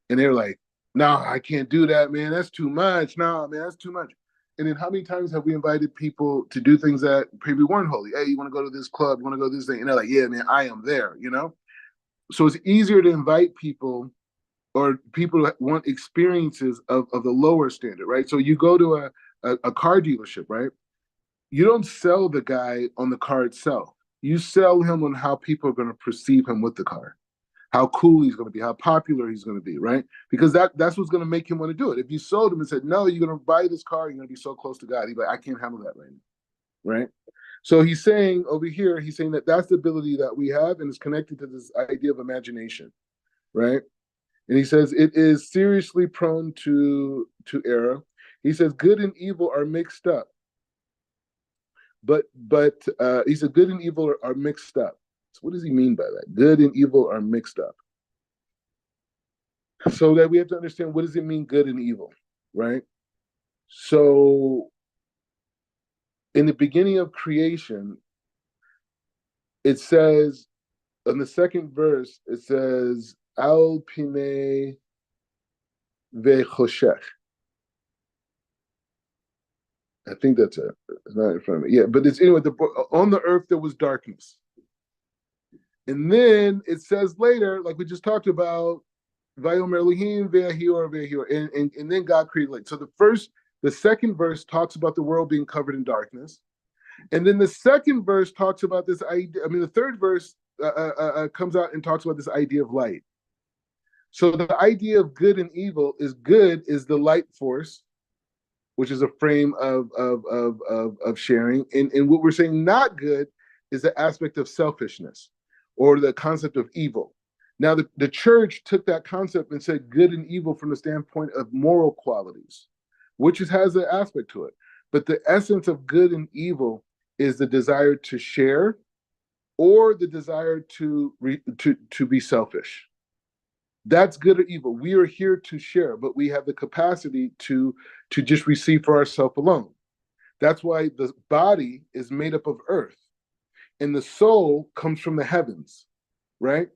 and they're like, no, I can't do that, man. That's too much. No, man, that's too much. And then how many times have we invited people to do things that maybe weren't holy? Hey, you want to go to this club? You want to go to this thing? And they're like, yeah, man, I am there, So it's easier to invite people, or people that want experiences of the lower standard, right? So you go to a car dealership, right? You don't sell the guy on the car itself. You sell him on how people are going to perceive him with the car, how cool he's going to be, how popular he's going to be, right? Because that's what's going to make him want to do it. If you sold him and said, no, you're going to buy this car, you're going to be so close to God, he'd be like, I can't handle that right now, right? So he's saying over here, that that's the ability that we have, and it's connected to this idea of imagination, right? And he says it is seriously prone to error. He says good and evil are mixed up, but he said good and evil are mixed up. So what does he mean by that? Good and evil are mixed up. So that we have to understand, what does it mean, good and evil, right? So in the beginning of creation, it says, in the second verse, it says, Al Pine Vechoshech. I think that's it. It's not in front of me. Yeah, but it's anyway, on the earth there was darkness. And then it says later, like we just talked about, Vayomer Elohim ve'ahior ve'ahior, and then God created light. So the second verse talks about the world being covered in darkness. And then the second verse talks about this idea. I mean, the third verse comes out and talks about this idea of light. So the idea of good and evil is good is the light force, which is a frame of sharing. And what we're saying not good is the aspect of selfishness, or the concept of evil. Now, the church took that concept and said good and evil from the standpoint of moral qualities, which has an aspect to it. But the essence of good and evil is the desire to share, or the desire to be selfish. That's good or evil. We are here to share, but we have the capacity to just receive for ourselves alone. That's why the body is made up of earth, and the soul comes from the heavens, right?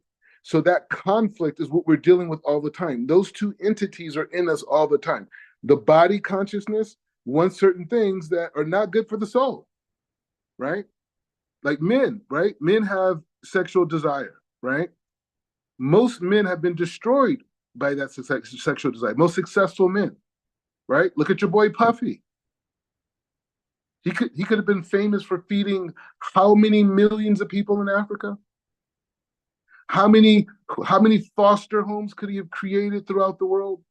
So that conflict is what we're dealing with all the time. Those two entities are in us all the time. The body consciousness wants certain things that are not good for the soul, right? Like men, right? Men have sexual desire, right? Most men have been destroyed by that sexual desire. Most successful men, right? Look at your boy Puffy. He could have been famous for feeding how many millions of people in Africa? How many foster homes could he have created throughout the world?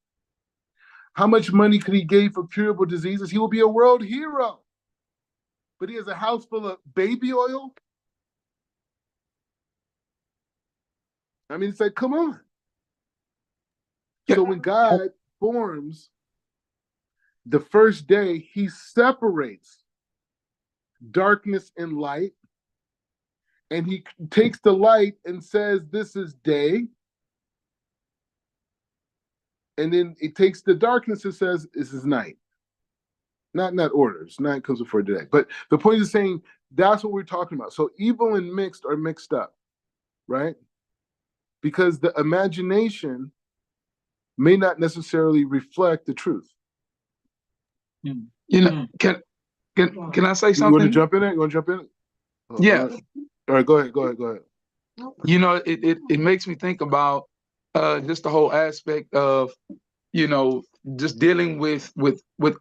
How much money could he give for curable diseases? He will be a world hero. But he has a house full of baby oil. I mean, it's like, come on. So when God forms, the first day, he separates darkness and light. And he takes the light and says, this is day. And then he takes the darkness and says, this is night. Not orders. Night comes before day. But the point is saying that's what we're talking about. So evil and mixed are mixed up, right? Because the imagination may not necessarily reflect the truth. You know, can I say You want to something? jump in it? You want to jump in it? Yeah. All right, go ahead. Go ahead. Go ahead. You know, it makes me think about just the whole aspect of, you know, just dealing with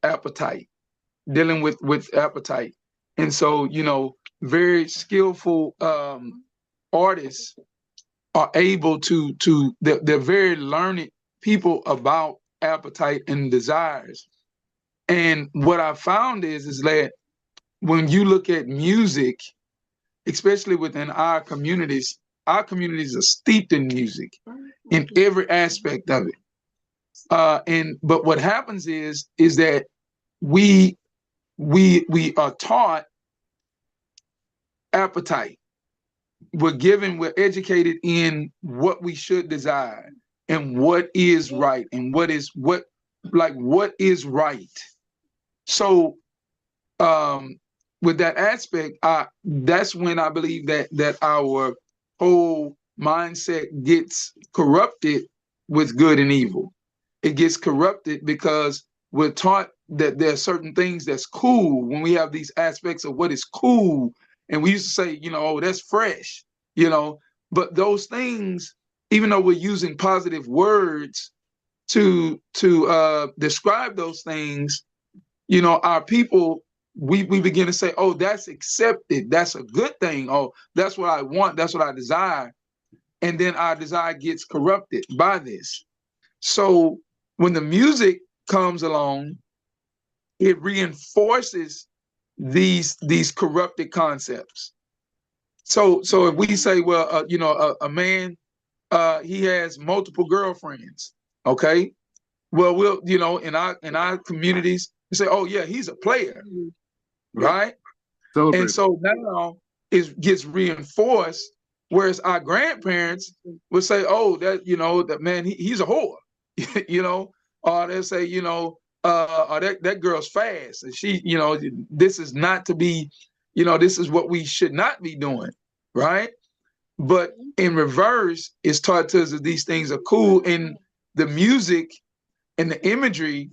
appetite, dealing with appetite. And so, you know, very skillful artists are able to they're very learned people about appetite and desires. And what I found is that when you look at music, especially within our communities are steeped in music in every aspect of it. And but what happens is that we we are taught appetite. We're educated in what we should desire and what is right and what is right. So with that aspect, that's when I believe that our whole mindset gets corrupted with good and evil. It gets corrupted because we're taught that there are certain things that's cool when we have these aspects of what is cool. And we used to say, you know, oh, that's fresh, you know, but those things, even though we're using positive words to describe those things, you know, our people, we begin to say, oh, that's accepted, that's a good thing, oh, that's what I want, that's what I desire. And then our desire gets corrupted by this. So when the music comes along, it reinforces these corrupted concepts. So if we say, well, you know, a man, he has multiple girlfriends, okay, well, we'll, you know, in our communities, we say, oh yeah, he's a player, right? And Celebrate. so now it gets reinforced, whereas our grandparents would say, oh, that, you know, that man, he's a whore, you know, or they'll say, you know, or that girl's fast, and she, you know, this is not to be, you know, this is what we should not be doing, right? But in reverse, it's taught to us that these things are cool, and the music and the imagery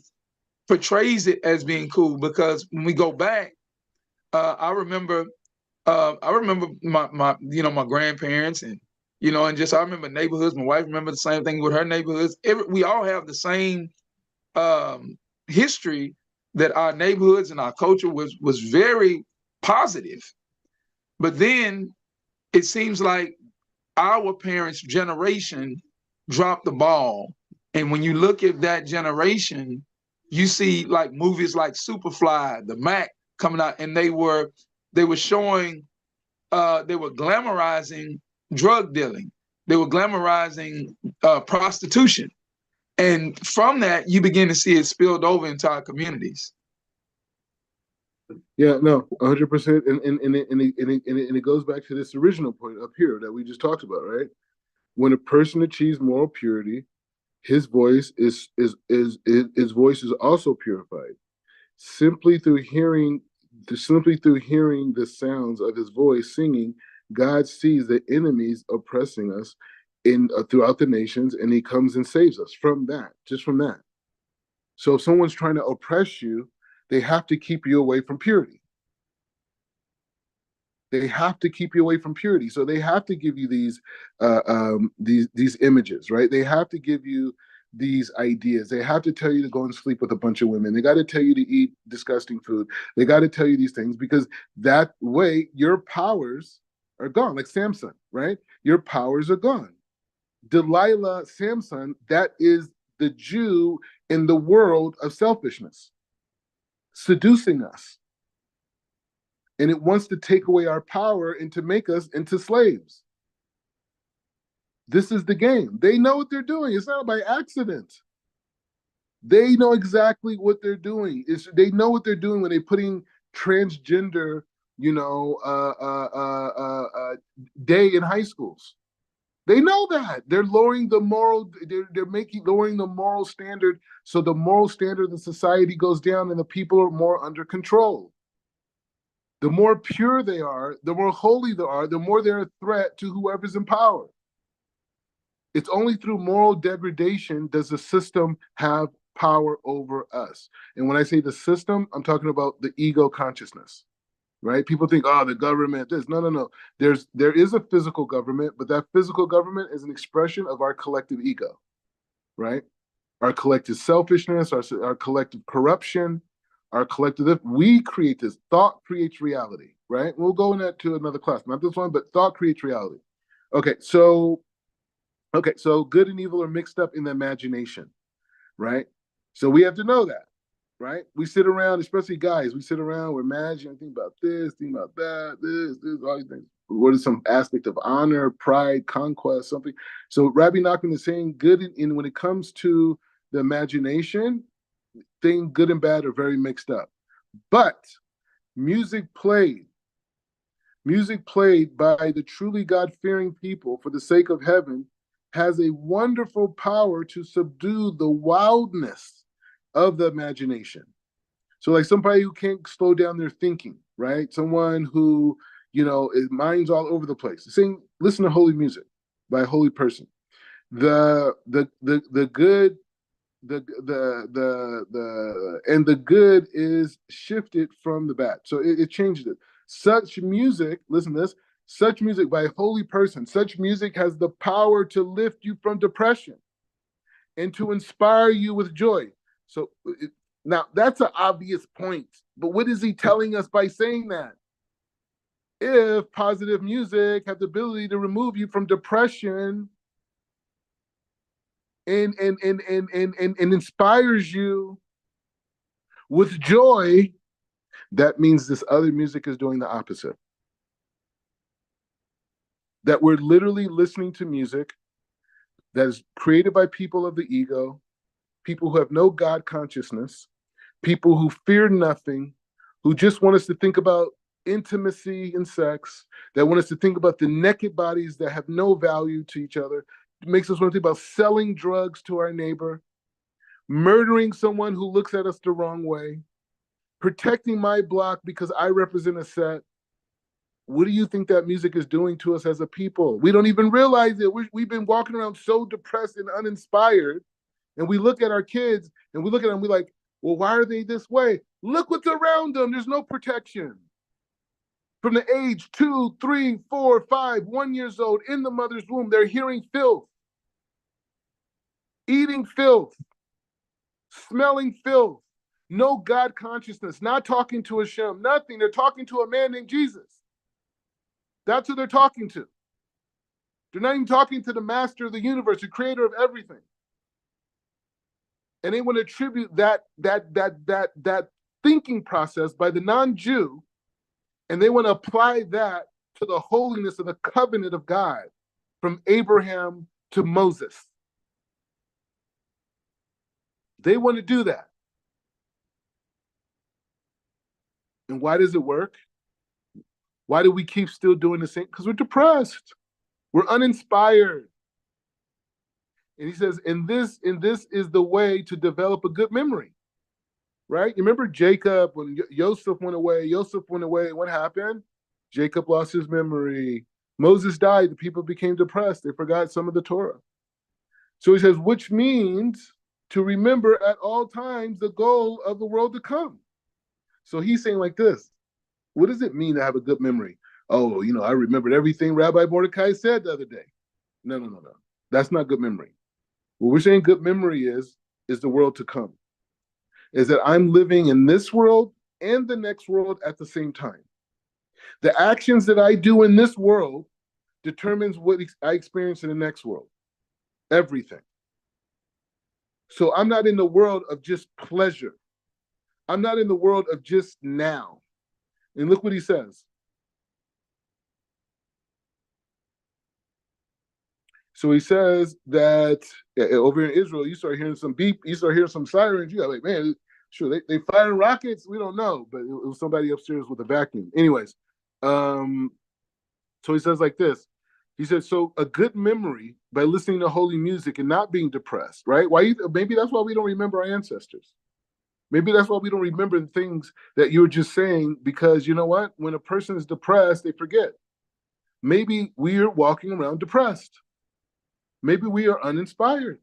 portrays it as being cool. Because when we go back, I remember my you know, my grandparents, and you know, and just I remember neighborhoods. My wife remember the same thing with her neighborhoods. We all have the same history, that our neighborhoods and our culture was very positive. But then it seems like our parents' generation dropped the ball. And when you look at that generation, you see like movies like Superfly, The Mac coming out, and they were showing they were glamorizing drug dealing. They were glamorizing prostitution. And from that, you begin to see it spilled over into our communities. Yeah, no, 100%. And it goes back to this original point up here that we just talked about, right? When a person achieves moral purity, his voice is his voice is also purified. Simply through hearing the sounds of his voice singing, God sees the enemies oppressing us in throughout the nations, and he comes and saves us from that, just from that. So if someone's trying to oppress you, they have to keep you away from purity. They have to keep you away from purity. So they have to give you these images, right? They have to give you these ideas. They have to tell you to go and sleep with a bunch of women. They got to tell you to eat disgusting food. They got to tell you these things, because that way your powers are gone. Like Samson, right? Your powers are gone. Delilah, Samson, that is the Jew in the world of selfishness, seducing us. And it wants to take away our power and to make us into slaves. This is the game. They know what they're doing. It's not by accident. They know exactly what they're doing. They know what they're doing when they're putting transgender, you know, day in high schools. They know that they're lowering the moral. They're lowering the moral standard, so the moral standard of society goes down, and the people are more under control. The more pure they are, the more holy they are, the more they're a threat to whoever's in power. It's only through moral degradation does the system have power over us. And when I say the system, I'm talking about the ego consciousness, right? People think, oh, the government, this. No, no, no. There is a physical government, but that physical government is an expression of our collective ego, right? Our collective selfishness, our collective corruption, our collective, we create this. Thought creates reality, right? We'll go in that to another class, not this one, but thought creates reality. Okay, so good and evil are mixed up in the imagination, right? So we have to know that, right? We sit around, especially guys, we sit around, we're imagining, think about this, think about that, this, all these things. What is some aspect of honor, pride, conquest, something? So Rabbi Nachman is saying good in when it comes to the imagination, things good and bad are very mixed up. But music played by the truly God-fearing people for the sake of heaven has a wonderful power to subdue the wildness of the imagination. So like somebody who can't slow down their thinking, right? Someone who, his mind's all over the place. Listen to holy music by a holy person. The good the good is shifted from the bad. So it changes it. Such music, listen to this, such music by a holy person, such music has the power to lift you from depression and to inspire you with joy. So now that's an obvious point, but what is he telling us by saying that? If positive music has the ability to remove you from depression and inspires you with joy, that means this other music is doing the opposite. That we're literally listening to music that is created by people of the ego, people who have no God consciousness, people who fear nothing, who just want us to think about intimacy and sex, that want us to think about the naked bodies that have no value to each other. It makes us want to think about selling drugs to our neighbor, murdering someone who looks at us the wrong way, protecting my block because I represent a set. What do you think that music is doing to us as a people? We don't even realize it. We've been walking around so depressed and uninspired. And we look at our kids and we look at them, we're like, well, why are they this way? Look what's around them. There's no protection. From the age 2, 3, 4, 5, 1 years old in the mother's womb, they're hearing filth, eating filth, smelling filth, no God consciousness, not talking to Hashem, nothing. They're talking to a man named Jesus. That's who they're talking to. They're not even talking to the master of the universe, the creator of everything. And they want to attribute that thinking process by the non-Jew, and they want to apply that to the holiness of the covenant of God from Abraham to Moses. They want to do that. And why does it work? Why do we keep still doing the same? Because we're depressed. We're uninspired. And he says, and this is the way to develop a good memory. Right? You remember Jacob, when Joseph went away, what happened? Jacob lost his memory. Moses died, the people became depressed. They forgot some of the Torah. So he says, which means to remember at all times the goal of the world to come. So he's saying like this, what does it mean to have a good memory? Oh, I remembered everything Rabbi Mordecai said the other day. No. That's not good memory. What we're saying good memory is the world to come. Is that I'm living in this world and the next world at the same time. The actions that I do in this world determines what I experience in the next world. Everything. So I'm not in the world of just pleasure. I'm not in the world of just now. And look what he says. So he says that over in Israel, you start hearing some beep, you start hearing some sirens. You got like, man, sure, they firing rockets. We don't know, but it was somebody upstairs with a vacuum. Anyways, so he says like this. He says, so a good memory by listening to holy music and not being depressed, right? Maybe that's why we don't remember our ancestors. Maybe that's why we don't remember the things that you were just saying, because you know what? When a person is depressed, they forget. Maybe we are walking around depressed. Maybe we are uninspired.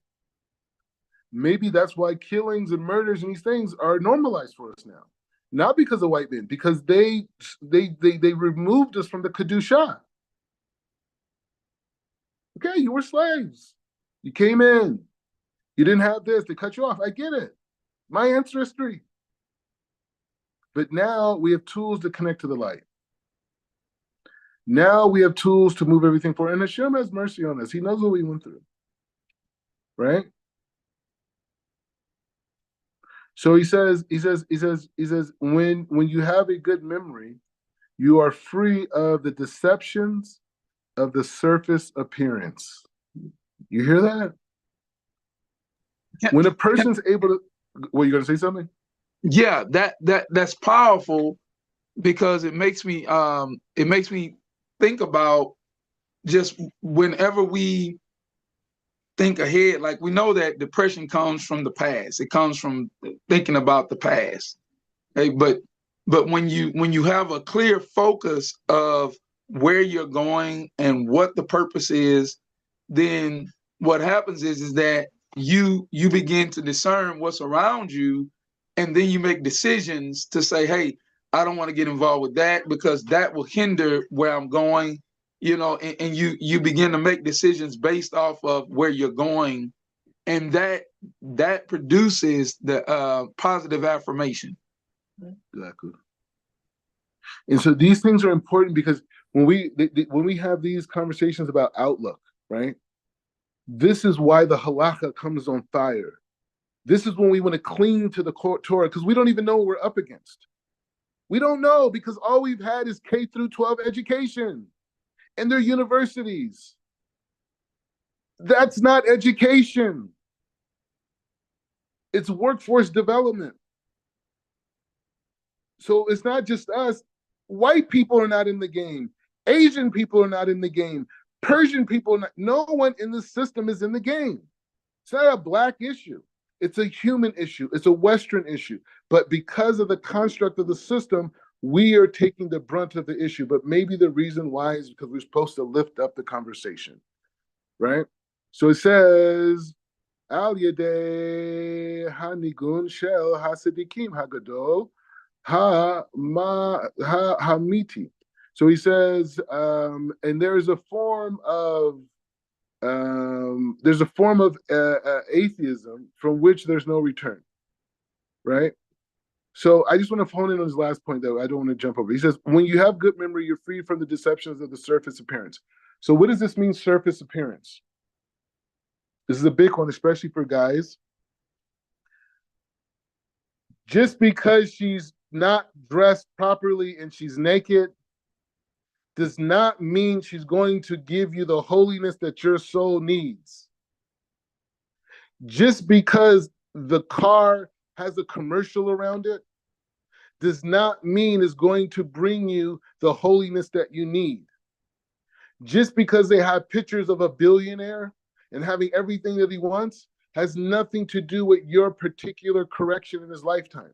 Maybe that's why killings and murders and these things are normalized for us now. Not because of white men, because they removed us from the Kedusha. Okay, you were slaves. You came in. You didn't have this. They cut you off. I get it. My ancestry. But now we have tools to connect to the light. Now we have tools to move everything forward. And Hashem has mercy on us. He knows what we went through. Right? So he says, when you have a good memory, you are free of the deceptions of the surface appearance. You hear that? When a person's able to, well, you gonna say something? Yeah, that's powerful, because it makes me think about just whenever we think ahead, like we know that depression comes from the past. It comes from thinking about the past. Okay? But when you have a clear focus of where you're going and what the purpose is, then what happens is that you begin to discern what's around you, and then you make decisions to say, hey, I don't want to get involved with that because that will hinder where I'm going, and you begin to make decisions based off of where you're going, and that produces the positive affirmation. Exactly. And so these things are important because when we have these conversations about outlook, right? This is why the halakha comes on fire. This is when we want to cling to the Torah, because we don't even know what we're up against. We don't know, because all we've had is K through 12 education and their universities. That's not education. It's workforce development. So it's not just us. White people are not in the game. Asian people are not in the game. Persian people are not. No one in the system is in the game. It's not a black issue. It's a human issue. It's a Western issue. But because of the construct of the system, we are taking the brunt of the issue. But maybe the reason why is because we're supposed to lift up the conversation, right? So it says, Al Yadei Hanigun Shel Hasidikim Hagadol Hamiti. So he says, and there's a form of atheism from which there's no return, right? So I just want to hone in on his last point, though. I don't want to jump over. He says, when you have good memory, you're free from the deceptions of the surface appearance. So what does this mean, surface appearance? This is a big one, especially for guys. Just because she's not dressed properly and she's naked does not mean she's going to give you the holiness that your soul needs. Just because the car has a commercial around it does not mean it's going to bring you the holiness that you need. Just because they have pictures of a billionaire and having everything that he wants has nothing to do with your particular correction in his lifetime.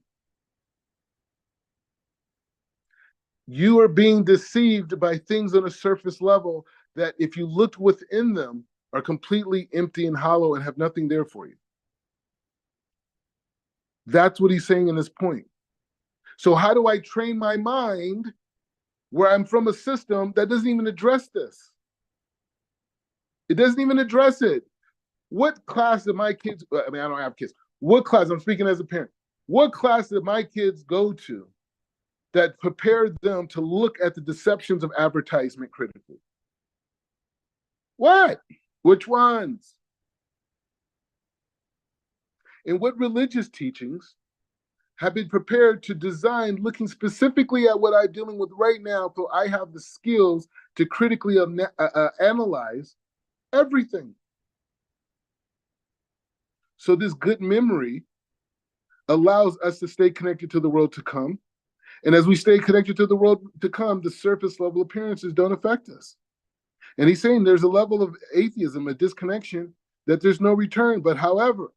You are being deceived by things on a surface level that, if you looked within them, are completely empty and hollow and have nothing there for you. That's what he's saying in this point. So how do I train my mind where I'm from a system that doesn't even address this? It doesn't even address it. What class did my kids, I mean, I don't have kids. What class, I'm speaking as a parent, what class did my kids go to that prepared them to look at the deceptions of advertisement critically? What? Which ones? And what religious teachings have been prepared to design looking specifically at what I'm dealing with right now, so I have the skills to critically analyze everything? So this good memory allows us to stay connected to the world to come. And as we stay connected to the world to come, the surface level appearances don't affect us. And he's saying there's a level of atheism, a disconnection, that there's no return. But however,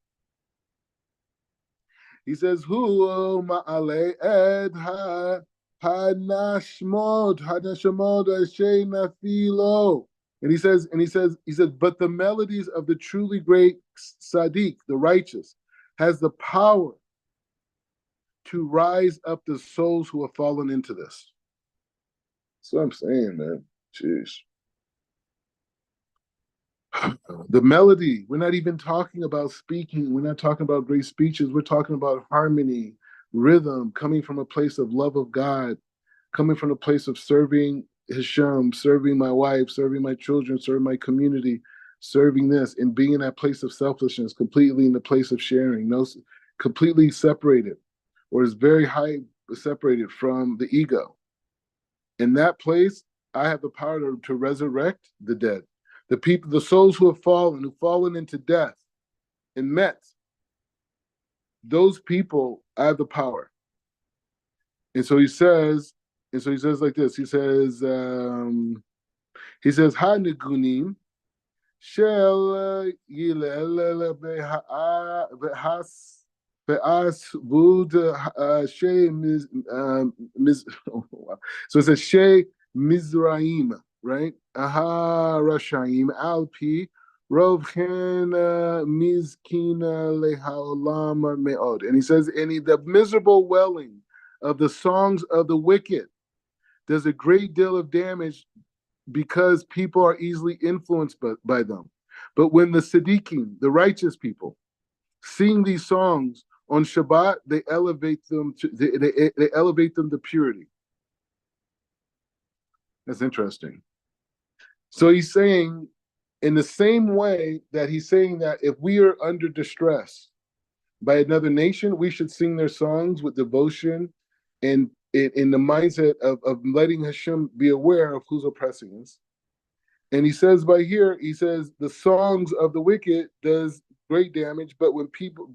he says, Hu ma'ale ed hanashmod ashay nafilo. And he says, but the melodies of the truly great Sadiq, the righteous, has the power to rise up the souls who have fallen into this. That's what I'm saying, man. Jeez. The melody, we're not even talking about speaking. We're not talking about great speeches. We're talking about harmony, rhythm, coming from a place of love of God, coming from a place of serving Hashem, serving my wife, serving my children, serving my community, serving this, and being in that place of selfishness, completely in the place of sharing, no, completely separated, or is very high separated from the ego. In that place, I have the power to resurrect the dead. The people, the souls who've fallen into death and met, those people, I have the power. And so he says like this. He says, "Ha nigunim shel yilel behas bud she mis." So it says she mizraim, right? Aha rashaim alpi rovchen mizkina lehaolam meod. And he says, the miserable welling of the songs of the wicked does a great deal of damage because people are easily influenced by them. But when the Siddiqim, the righteous people, sing these songs on Shabbat, they elevate them to purity. That's interesting. So he's saying, in the same way that he's saying that if we are under distress by another nation, we should sing their songs with devotion and in the mindset of letting Hashem be aware of who's oppressing us. And he says the songs of the wicked does great damage, but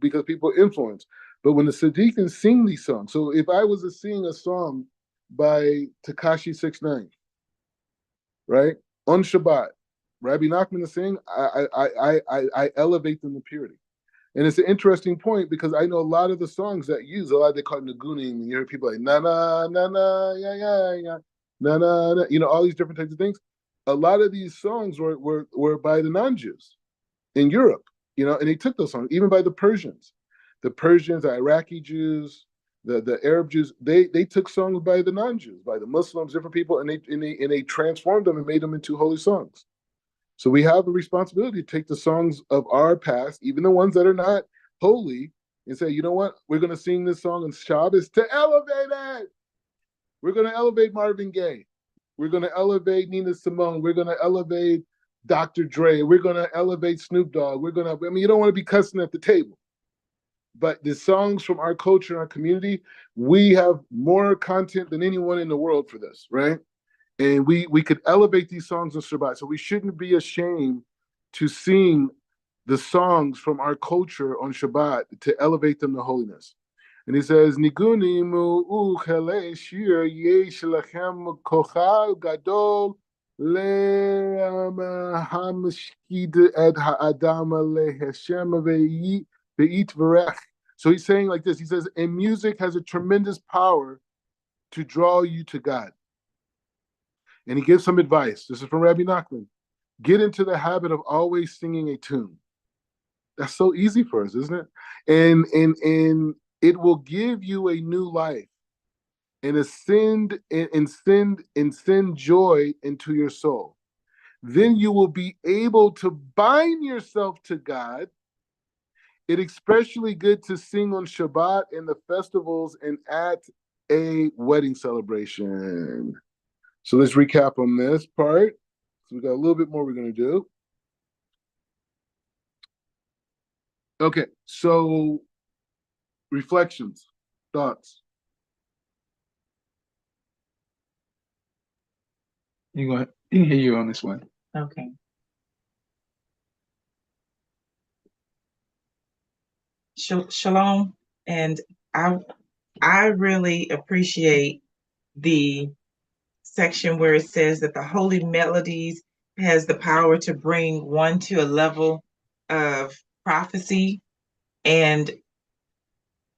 because people influence. But when the Siddiqim sing these songs, so if I was to sing a song by Tekashi 6ix9ine, right, on Shabbat, Rabbi Nachman is saying, I elevate them to purity. And it's an interesting point because I know a lot of the songs that they call it nagunim, and you hear people like na na na na ya ya ya na na na, all these different types of things. A lot of these songs were by the non-Jews in Europe, and they took those songs, even by the Persians, the Iraqi Jews, the Arab Jews. They took songs by the non-Jews, by the Muslims, different people, and they transformed them and made them into holy songs. So we have a responsibility to take the songs of our past, even the ones that are not holy, and say, you know what? We're going to sing this song on Shabbos to elevate it. We're going to elevate Marvin Gaye. We're going to elevate Nina Simone. We're going to elevate Dr. Dre. We're going to elevate Snoop Dogg. You don't want to be cussing at the table. But the songs from our culture and our community, we have more content than anyone in the world for this, right? And we could elevate these songs on Shabbat. So we shouldn't be ashamed to sing the songs from our culture on Shabbat to elevate them to holiness. And he says, Nigunim uchele shir yesh lachem kochal gadol lehamashkid ed ha'adam lehashem ve'it v'rech. So he's saying like this. He says, and music has a tremendous power to draw you to God. And he gives some advice. This is from Rabbi Nachman. Get into the habit of always singing a tune. That's so easy for us, isn't it? And it will give you a new life and send joy into your soul. Then you will be able to bind yourself to God. It's especially good to sing on Shabbat and the festivals and at a wedding celebration. So let's recap on this part. So we got a little bit more we're going to do. Okay, so reflections, thoughts. You can hear you on this one. Okay. Shalom, and I really appreciate the section where it says that the holy melodies has the power to bring one to a level of prophecy, and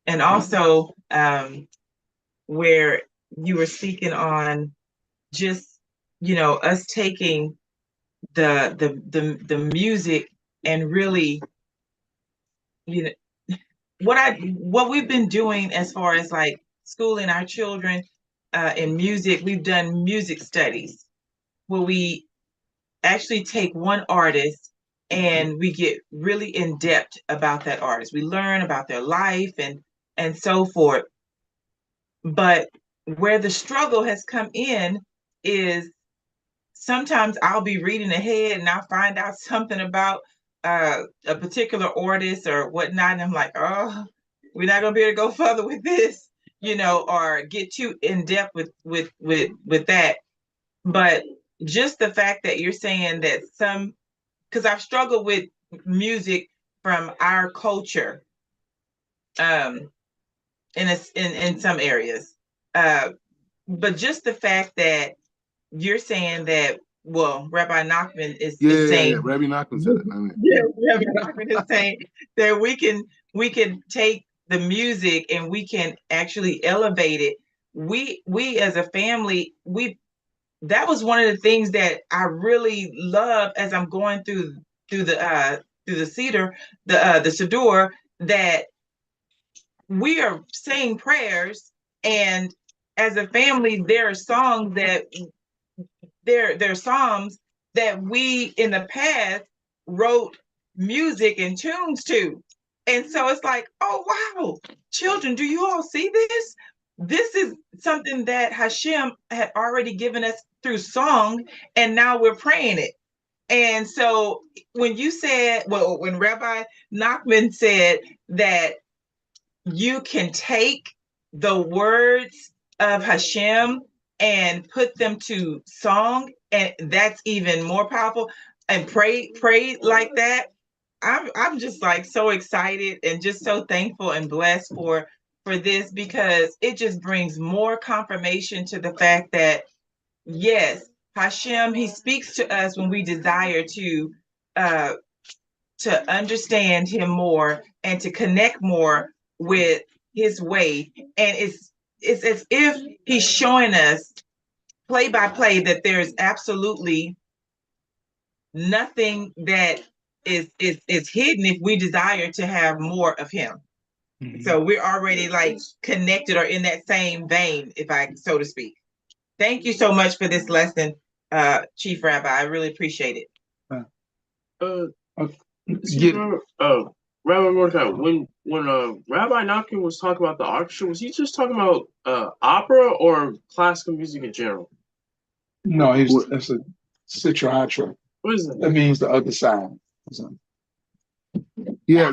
also where you were speaking on just us taking the music, and really, you know, what we've been doing as far as like schooling our children in music. We've done music studies where we actually take one artist and we get really in depth about that artist. We learn about their life and so forth. But where the struggle has come in is sometimes I'll be reading ahead and I'll find out something about a particular artist or whatnot, and I'm like, oh, we're not gonna be able to go further with this, or get too in depth with that. But just the fact that you're saying that because I've struggled with music from our culture, um, in some areas, but just the fact that you're saying that, well, Rabbi Nachman is saying, Rabbi Nachman said it. I mean. yeah, Rabbi Nachman is saying that we can take the music and we can actually elevate it. We as a family, that was one of the things that I really love as I'm going through the cedar, the Siddur, that we are saying prayers, and as a family, there are songs that they're psalms that we in the past wrote music and tunes to. And so it's like, oh wow, children, do you all see this? This is something that Hashem had already given us through song, and now we're praying it. And so when you said, well, when Rabbi Nachman said that you can take the words of Hashem and put them to song, and that's even more powerful. And pray like that. I'm just like so excited and just so thankful and blessed for this, because it just brings more confirmation to the fact that yes, Hashem, He speaks to us when we desire uh, to understand Him more and to connect more with His way. And it's as if He's showing us play by play that there's absolutely nothing that is hidden if we desire to have more of Him. Mm-hmm. So we're already like connected or in that same vein, if I so to speak. Thank you so much for this lesson, Chief Rabbi. I really appreciate it. Rabbi Mordecai, when Rabbi Nachman was talking about the orchestra, was he just talking about opera or classical music in general? No, that's a citra. What is it? That means the other side. Yeah,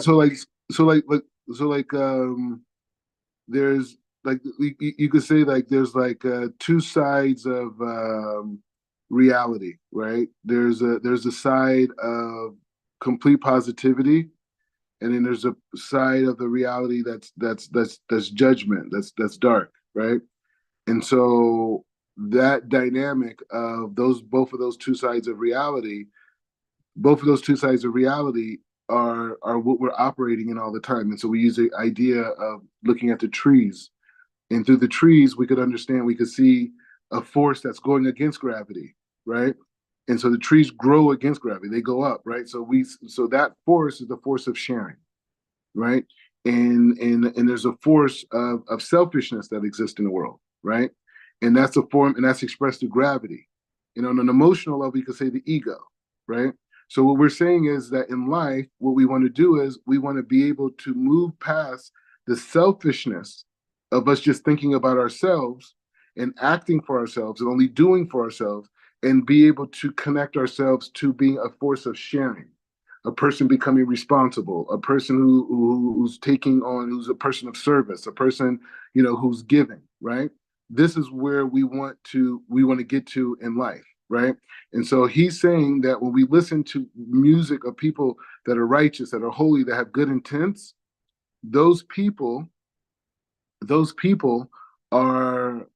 there's like you could say like there's like two sides of reality, right? There's a side of complete positivity, and then there's a side of the reality that's judgment, that's dark, right? And so that dynamic of both of those two sides of reality are what we're operating in all the time. And so we use the idea of looking at the trees, and through the trees we could see a force that's going against gravity, right? And so the trees grow against gravity, they go up, right? So that force is the force of sharing, right? And there's a force of selfishness that exists in the world, right? And that's a form, and that's expressed through gravity. On an emotional level, you could say the ego, right? So what we're saying is that in life, what we want to do is we want to be able to move past the selfishness of us just thinking about ourselves and acting for ourselves and only doing for ourselves, and be able to connect ourselves to being a force of sharing, a person becoming responsible, a person who's taking on, who's a person of service, a person, who's giving, right? This is where we want to get to in life, right? And so he's saying that when we listen to music of people that are righteous, that are holy, that have good intents, those people are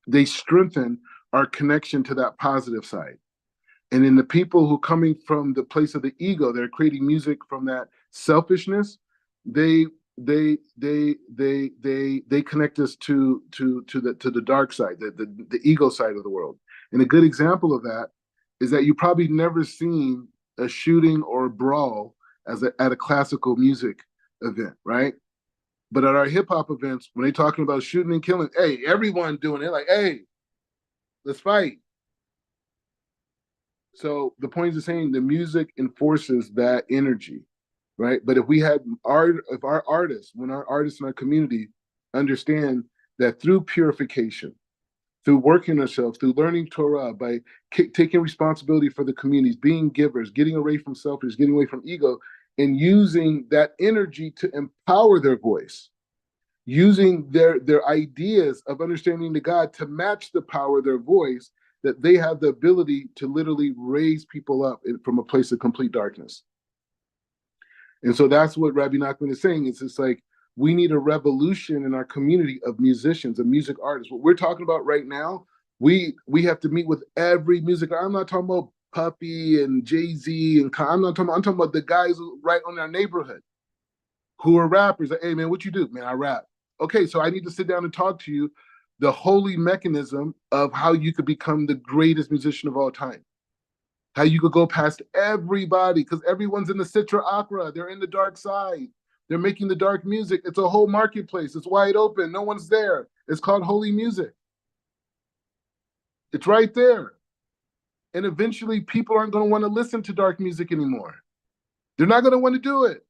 they strengthen our connection to that positive side. And in the people who coming from the place of the ego, they're creating music from that selfishness. They connect us to the dark side, the ego side of the world. And a good example of that is that you probably never seen a shooting or a brawl at a classical music event, right? But at our hip hop events, when they talking about shooting and killing, hey, everyone doing it, like, hey, let's fight. So the point is saying the music enforces that energy, right? But if we had if our artists, when our artists in our community understand that through purification, through working ourselves, through learning Torah, by taking responsibility for the communities, being givers, getting away from selfish, getting away from ego, and using that energy to empower their voice, using their ideas of understanding the God to match the power of their voice, that they have the ability to literally raise people up from a place of complete darkness. And so that's what Rabbi Nachman is saying. It's just like we need a revolution in our community of musicians and music artists. What we're talking about right now, we have to meet with every music. I'm not talking about Puppy and Jay-Z and I'm talking about the guys right on our neighborhood who are rappers. Like, hey man, what you do? Man, I rap. Okay, so I need to sit down and talk to you the holy mechanism of how you could become the greatest musician of all time. How you could go past everybody, because everyone's in the Citra Opera. They're in the dark side. They're making the dark music. It's a whole marketplace. It's wide open. No one's there. It's called holy music. It's right there. And eventually people aren't going to want to listen to dark music anymore. They're not going to want to do it.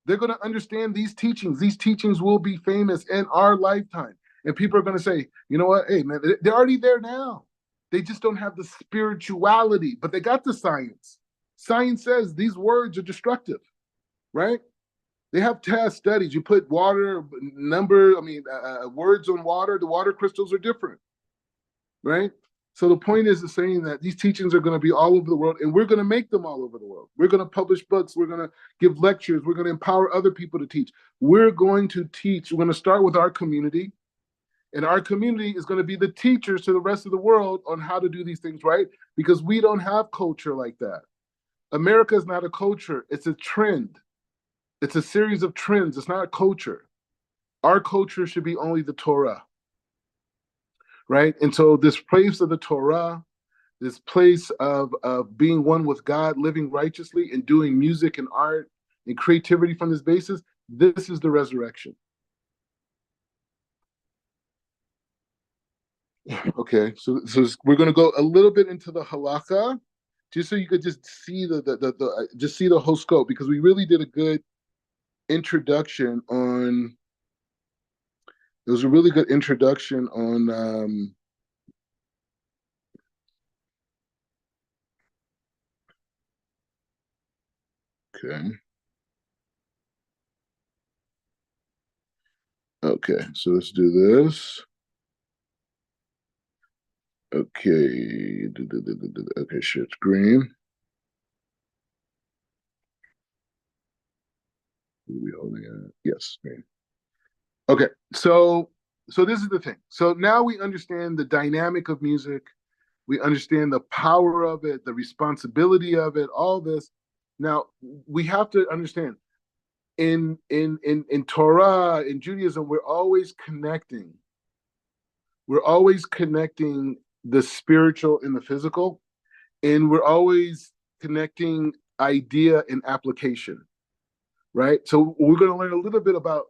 They're going to understand these teachings. These teachings will be famous in our lifetime. And people are going to say, you know what? Hey, man, they're already there now. They just don't have the spirituality, but they got the science. Science says these words are destructive, right? They have test studies. You put words on water, the water crystals are different, right? So the point is saying that these teachings are going to be all over the world, and we're going to make them all over the world. We're going to publish books. We're going to give lectures. We're going to empower other people to teach. We're going to teach. We're going to start with our community, and our community is going to be the teachers to the rest of the world on how to do these things right, because we don't have culture like that. America is not a culture. It's a trend. It's a series of trends. It's not a culture. Our culture should be only the Torah. Right? And so this place of the Torah, this place of being one with God, living righteously and doing music and art and creativity from this basis, this is the resurrection. Okay, so we're going to go a little bit into the halakha, just so you could just see just see the whole scope, because we really did a good introduction on. It was a really good introduction on. Okay. Okay, so let's do this. Okay. Okay, share screen. What are we holding at? Yes, screen. Okay, so this is the thing. So now we understand the dynamic of music. We understand the power of it, the responsibility of it, all this. Now we have to understand in Torah, in Judaism, we're always connecting. We're always connecting the spiritual and the physical, and we're always connecting idea and application, right? So we're going to learn a little bit about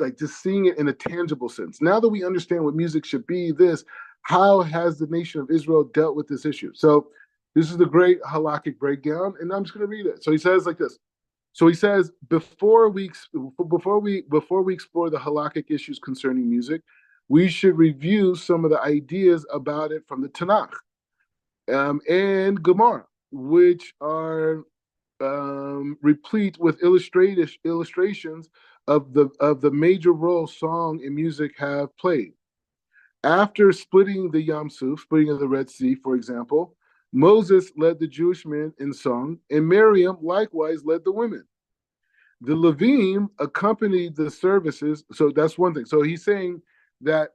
like just seeing it in a tangible sense. Now that we understand what music should be, how has the nation of Israel dealt with this issue? So this is the great halakhic breakdown, and I'm just going to read it. So he says like this. So he says, before we explore the halakhic issues concerning music, we should review some of the ideas about it from the Tanakh and Gemara, which are replete with illustrations of the major role song and music have played. After splitting the Yam Suf, splitting of the Red Sea, for example, Moses led the Jewish men in song, and Miriam likewise led the women. The Levim accompanied the services, so that's one thing. So he's saying that,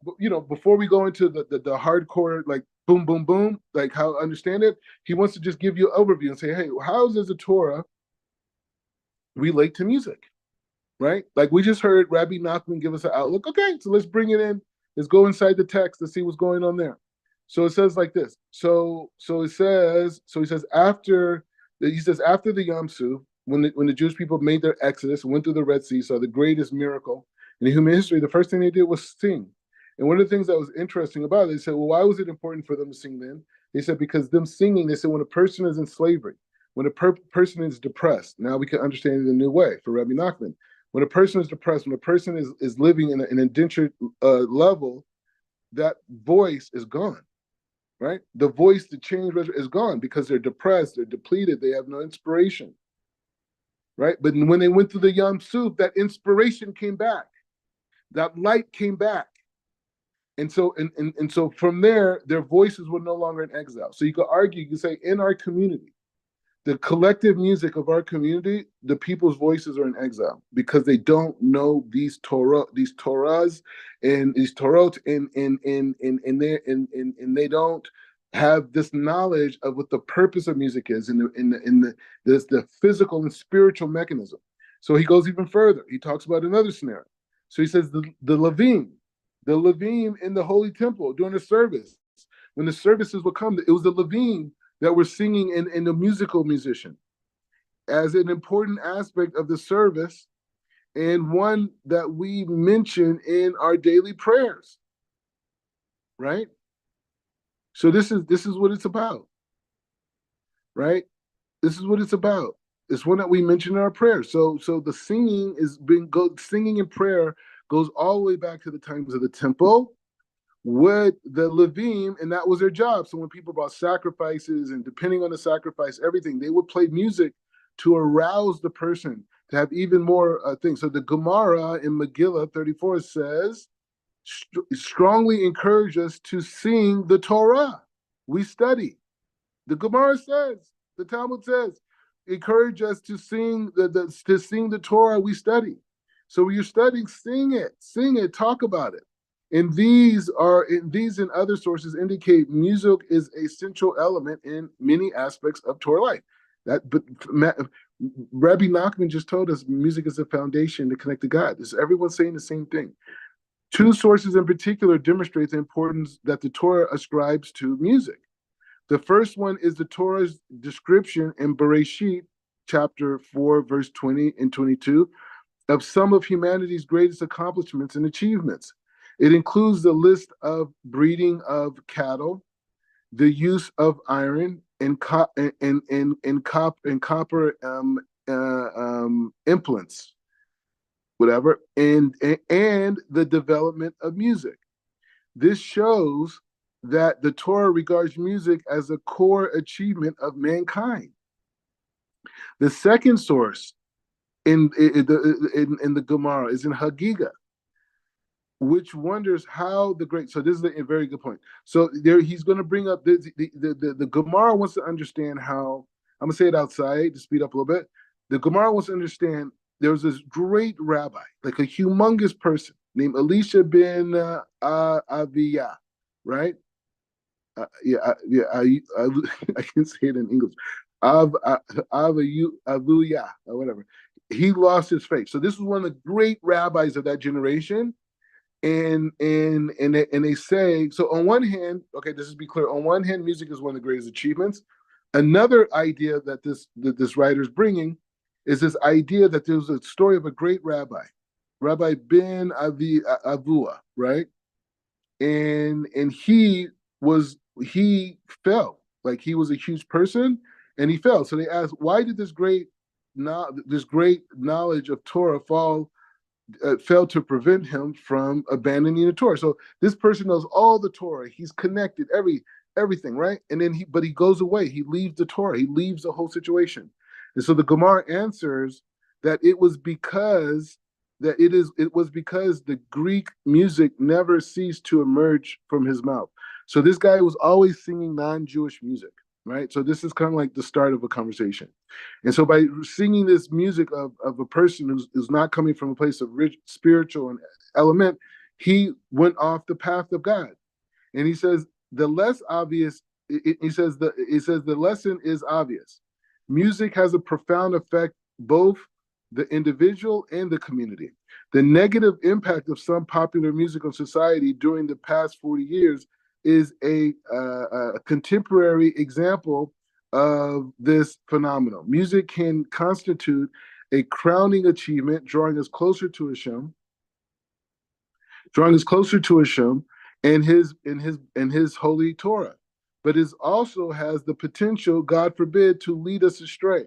before we go into the hardcore, like boom, boom, boom, like how I understand it, he wants to just give you an overview and say, hey, how does the Torah relate to music, right? Like we just heard Rabbi Nachman give us an outlook. Okay, so let's bring it in. Let's go inside the text to see what's going on there. So it says like this. So he says after the Yom Suf, when the Jewish people made their exodus, went through the Red Sea, saw the greatest miracle in human history, the first thing they did was sing. And one of the things that was interesting about it, they said, well, why was it important for them to sing then? They said because them singing, they said when a person is in slavery, when a person is depressed, now we can understand it in a new way for Rabbi Nachman. When a person is depressed, when a person is living in an indentured level, that voice is gone, right? The voice to change is gone because they're depressed, they're depleted, they have no inspiration, right? But when they went through the Yom Suf, that inspiration came back, that light came back. And so from there, their voices were no longer in exile. So you could argue, you could say in our community, the collective music of our community, the people's voices are in exile because they don't know these Torahs and these Torot, and they don't have this knowledge of what the purpose of music is in the physical and spiritual mechanism. So he goes even further. He talks about another scenario. So he says the Levim in the Holy Temple during the service, when the services would come, it was the Levim that were singing in the musical musician as an important aspect of the service and one that we mention in our daily prayers, right? So this is what it's about, right? This is what it's about. It's one that we mention in our prayers. So the singing and prayer goes all the way back to the times of the temple with the Levim, and that was their job. So when people brought sacrifices, and depending on the sacrifice, everything, they would play music to arouse the person to have even more things. So the Gemara in Megillah 34 says, strongly encourage us to sing the Torah. We study. The Gemara says, the Talmud says, encourage us to sing the Torah we study. So when you're studying, sing it, talk about it. And these and other sources indicate music is a central element in many aspects of Torah life. But Rabbi Nachman just told us music is a foundation to connect to God. Everyone's saying the same thing. Two sources in particular demonstrate the importance that the Torah ascribes to music. The first one is the Torah's description in Bereshit, chapter 4, verse 20 and 22, of some of humanity's greatest accomplishments and achievements. It includes the list of breeding of cattle, the use of iron and copper implants, whatever, and the development of music. This shows that the Torah regards music as a core achievement of mankind. The second source in the Gemara is in Hagigah, which wonders how the great. So this is a very good point. So there, he's going to bring up the Gemara wants to understand how. I'm going to say it outside to speed up a little bit. The Gemara wants to understand there was this great rabbi, like a humongous person named Elisha ben Aviyah, right? I can say it in English. Aviyah, or whatever. He lost his faith. So this was one of the great rabbis of that generation. And they say, so on one hand, okay, this is be clear. On one hand, music is one of the greatest achievements. Another idea that this writer is bringing is this idea that there's a story of a great rabbi, Rabbi Ben Avua, right? And he fell, like he was a huge person, and he fell. So they asked, why did this great knowledge of Torah failed to prevent him from abandoning the Torah? So this person knows all the Torah. He's connected everything, right? And then he goes away. He leaves the Torah. He leaves the whole situation. And so the Gemara answers that it was because the Greek music never ceased to emerge from his mouth. So this guy was always singing non-Jewish music, right? So this is kind of like the start of a conversation. And so by singing this music of a person who's not coming from a place of rich spiritual and element, he went off the path of God. And he says the less obvious, he says the lesson is obvious. Music has a profound effect, both the individual and the community. The negative impact of some popular music on society during the past 40 years is a contemporary example of this phenomenon. Music can constitute a crowning achievement, drawing us closer to Hashem and his holy Torah. But it also has the potential, God forbid, to lead us astray.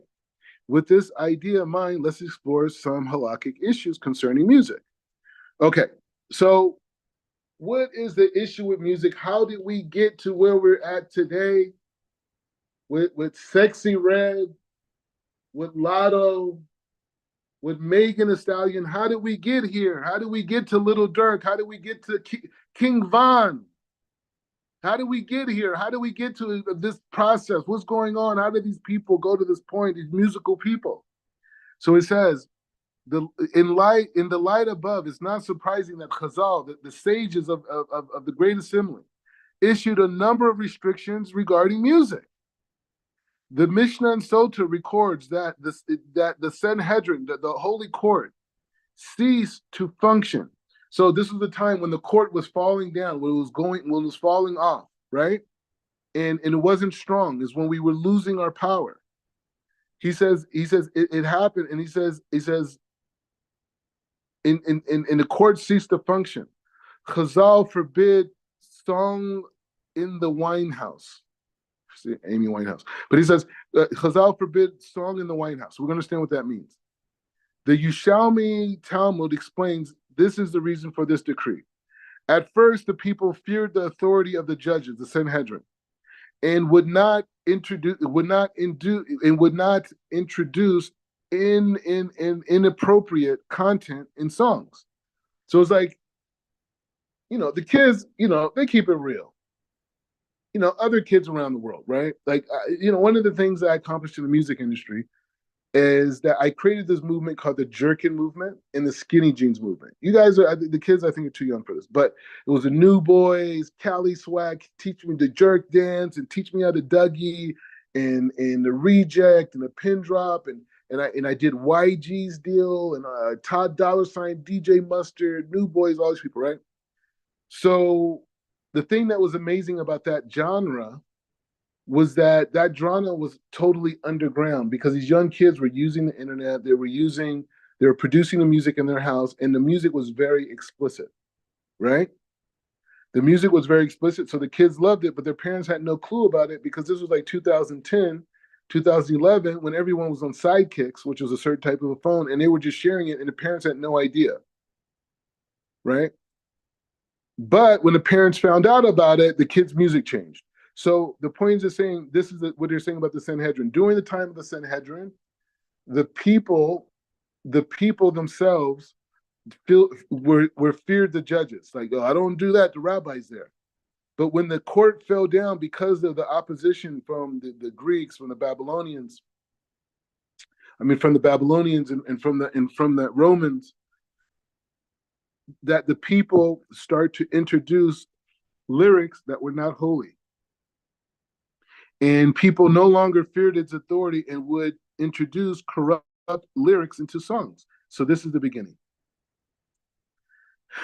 With this idea in mind, let's explore some halakhic issues concerning music. Okay, so what is the issue with music? How did we get to where we're at today with Sexy Red, with Lotto, with Megan Thee Stallion? How did we get here? How did we get to Little Dirk? How did we get to King Von? How did we get here? How did we get to this process? What's going on? How did these people go to this point, these musical people? So it says, in the light above, it's not surprising that Chazal, the sages of the Great Assembly, issued a number of restrictions regarding music. The Mishnah and Sota records that the Sanhedrin, the Holy Court, ceased to function. So this was the time when the court was falling down, when it was falling off, right? And it wasn't strong. Is when we were losing our power. He says it happened, and he says in the court ceased to function. Chazal forbid song in the wine house. Amy Winehouse. But he says, Chazal forbid song in the wine house. We're going to understand what that means. The Yerushalmi Talmud explains this is the reason for this decree. At first, the people feared the authority of the judges, the Sanhedrin, and would not introduce inappropriate content in songs. So it's like, the kids, they keep it real. Other kids around the world, right? Like, one of the things that I accomplished in the music industry is that I created this movement called the jerkin movement and the skinny jeans movement. You guys the kids I think are too young for this, but it was the New Boys, Cali Swag, teach me the jerk dance and teach me how to Dougie and the reject and the pin drop and I did YG's deal and Todd Dollar Sign, DJ Mustard, New Boys, all these people, right? So the thing that was amazing about that genre was that genre was totally underground because these young kids were using the internet. They were producing the music in their house, and the music was very explicit, right? The music was very explicit, so the kids loved it, but their parents had no clue about it because this was like 2010, 2011, when everyone was on Sidekicks, which was a certain type of a phone, and they were just sharing it, and the parents had no idea, right? But when the parents found out about it, the kids' music changed. So the point is saying, this is what they're saying about the Sanhedrin. During the time of the Sanhedrin, the people themselves were feared the judges. Like, oh, I don't do that. The rabbi's there. But when the court fell down because of the opposition from the Greeks, from the Babylonians, and from the Romans, that the people start to introduce lyrics that were not holy. And people no longer feared its authority and would introduce corrupt lyrics into songs. So this is the beginning.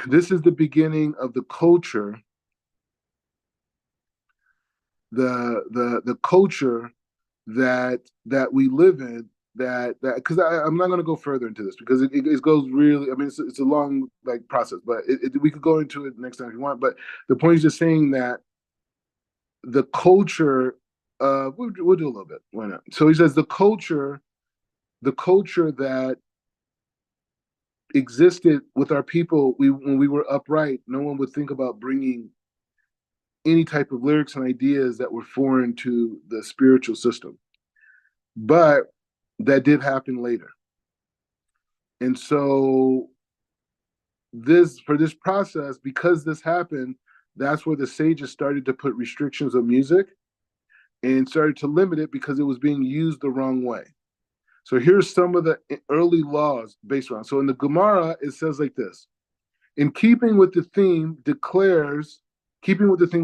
This is the beginning of the culture, the culture that we live in. That because I'm not going to go further into this because it goes really. I mean, it's a long process, but we could go into it next time if you want. But the point is just saying that the culture. We'll do a little bit. Why not? So he says the culture that existed with our people, when we were upright, no one would think about bringing any type of lyrics and ideas that were foreign to the spiritual system. But that did happen later. And so for this process, because this happened, that's where the sages started to put restrictions on music and started to limit it because it was being used the wrong way. So here's some of the early laws based around. So in the Gemara, it says like this: in keeping with the theme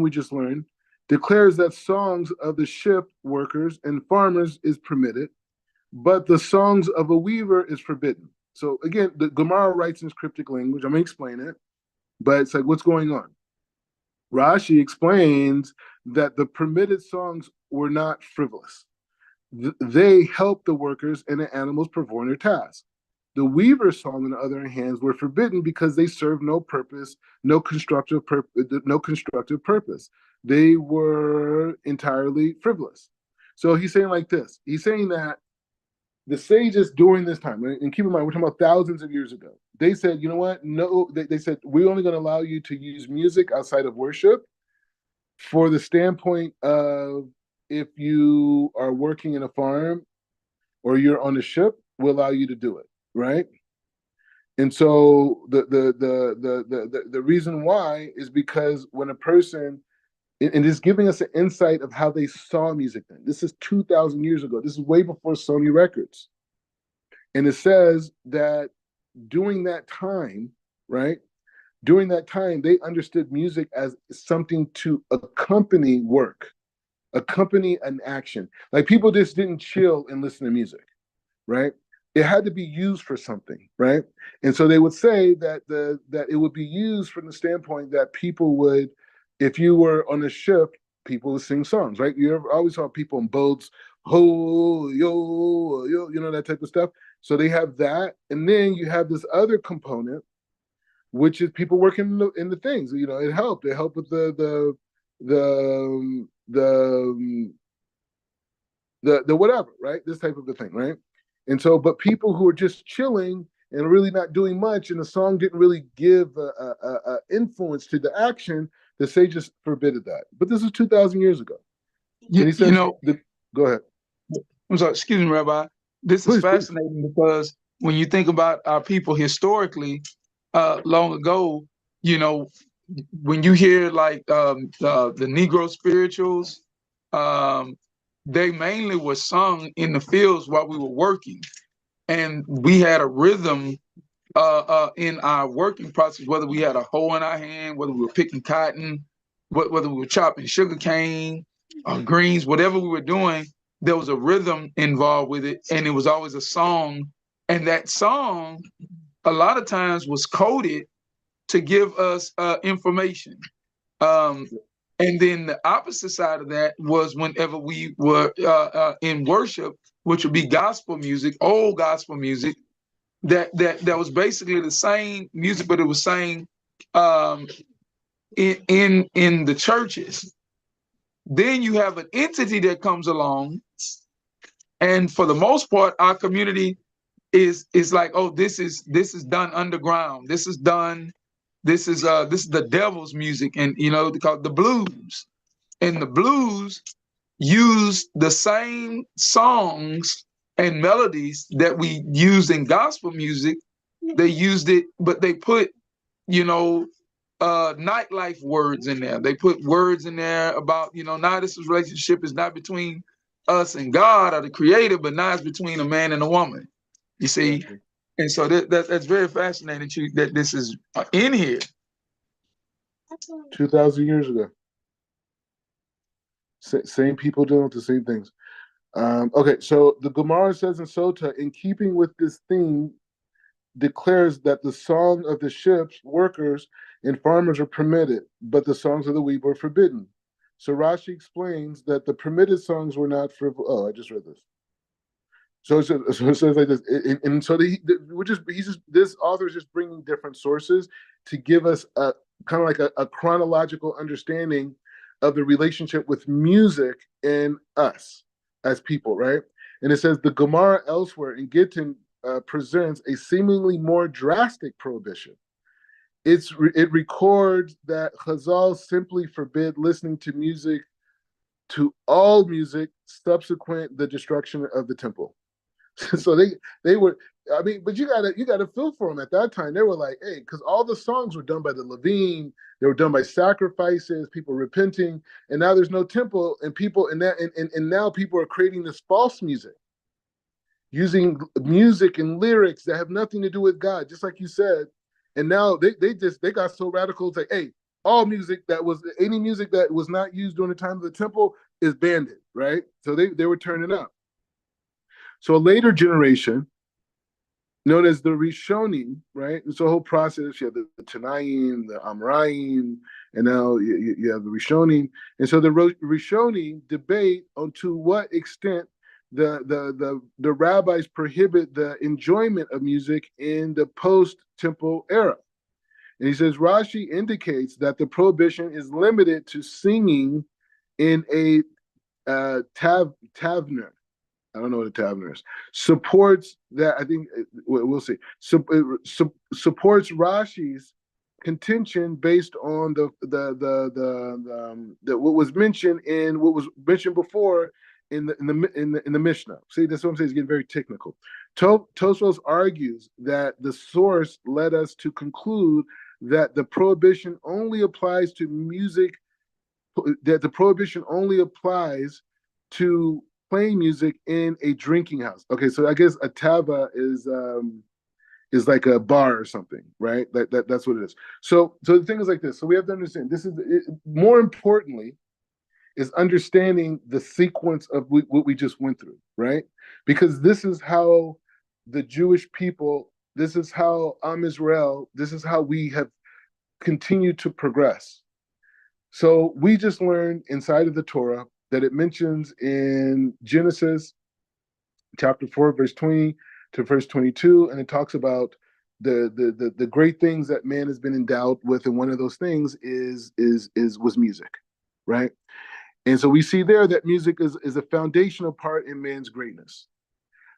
we just learned, declares that songs of the ship workers and farmers is permitted, but the songs of a weaver is forbidden. So again, the Gemara writes in cryptic language. I'm going to explain it, but it's like, what's going on? Rashi explains that the permitted songs were not frivolous. They helped the workers and the animals perform their tasks. The weaver's song, on the other hand, were forbidden because they served no purpose, no constructive purpose. They were entirely frivolous. So he's saying like this. He's saying that the sages during this time, and keep in mind, we're talking about thousands of years ago. They said, you know what? No, they said, we're only going to allow you to use music outside of worship for the standpoint of if you are working in a farm or you're on a ship, we'll allow you to do it, right? And so the reason why is because when a person, and it's giving us an insight of how they saw music then. This is 2,000 years ago. This is way before Sony Records. And it says that during that time, right? During that time, they understood music as something to accompany work, accompany an action. Like people just didn't chill and listen to music, right? It had to be used for something, right? And so they would say that that it would be used from the standpoint that people would, if you were on a ship, people would sing songs, right? You always saw people in boats, ho yo yo, you know, that type of stuff. So they have that, and then you have this other component, which is people working in the things. You know, it helped. It helped with the whatever, right? This type of a thing, right? And so, but people who are just chilling and really not doing much, and the song didn't really give a influence to the action, the sages forbidded that. But this is 2,000 years ago. And he You says, know, go ahead. I'm sorry, excuse me, Rabbi. This is Please, please. fascinating because when you think about our people historically, long ago, you know, when you hear like the Negro spirituals, um, they mainly were sung in the fields while we were working, and we had a rhythm in our working process. Whether we had a hoe in our hand, whether we were picking cotton, whether we were chopping sugar cane, greens, whatever we were doing, there was a rhythm involved with it, and it was always a song. And that song, a lot of times, was coded to give us information. Um, and then the opposite side of that was whenever we were in worship, which would be gospel music, old gospel music, that was basically the same music, but it was sang um, in the churches. Then you have an entity that comes along, and for the most part, our community is like, oh, this is done underground. This is done. This is the devil's music, and you know, they call it the blues. And the blues use the same songs and melodies that we use in gospel music. They used it, but they put, you know, nightlife words in there. They put words in there about, you know, now this relationship is not between us and God or the creator, but now it's between a man and a woman. You see? And so that's very fascinating that this is in here. 2,000 years ago. Same people doing the same things. Okay, so the Gemara says in Sota, in keeping with this theme, declares that the song of the ships, workers, and farmers are permitted, but the songs of the weaver are forbidden. So Rashi explains that the permitted songs were not frivolous. Oh, I just read this. So it says like this, and so this author is just bringing different sources to give us a kind of like a chronological understanding of the relationship with music and us as people, right? And it says the Gemara elsewhere in Gittin presents a seemingly more drastic prohibition. It records that Chazal simply forbid listening to music, to all music subsequent the destruction of the temple. So they were, I mean, but you gotta feel for them at that time. They were like, hey, because all the songs were done by the Levine, they were done by sacrifices, people repenting, and now there's no temple, and people and now people are creating this false music, using music and lyrics that have nothing to do with God, just like you said. And now they got so radical, it's like, hey, all music any music that was not used during the time of the temple is banned, right? So they were turning up. So a later generation known as the Rishonim, right? It's a whole process. You have the Tanaim, the Amraim, and now you have the Rishonim. And so the Rishonim debate on to what extent the rabbis prohibit the enjoyment of music in the post-temple era. And he says Rashi indicates that the prohibition is limited to singing in a tavner. I don't know what a tavern is. Supports that. I think we'll see. Supports Rashi's contention based on the what was mentioned before in the Mishnah. See, that's what I'm saying. It's getting very technical. Tosfos argues that the source led us to conclude that the prohibition only applies to music. That the prohibition only applies to playing music in a drinking house. Okay, so I guess a tava is like a bar or something, right? That's what it is. So the thing is like this. So we have to understand this is more importantly is understanding the sequence of what we just went through, right? Because this is how the Jewish people, this is how Am Israel, this is how we have continued to progress. So we just learned inside of the Torah that it mentions in Genesis chapter 4, verse 20 to verse 22, and it talks about the great things that man has been endowed with, and one of those things was music, right? And so we see there that music is a foundational part in man's greatness,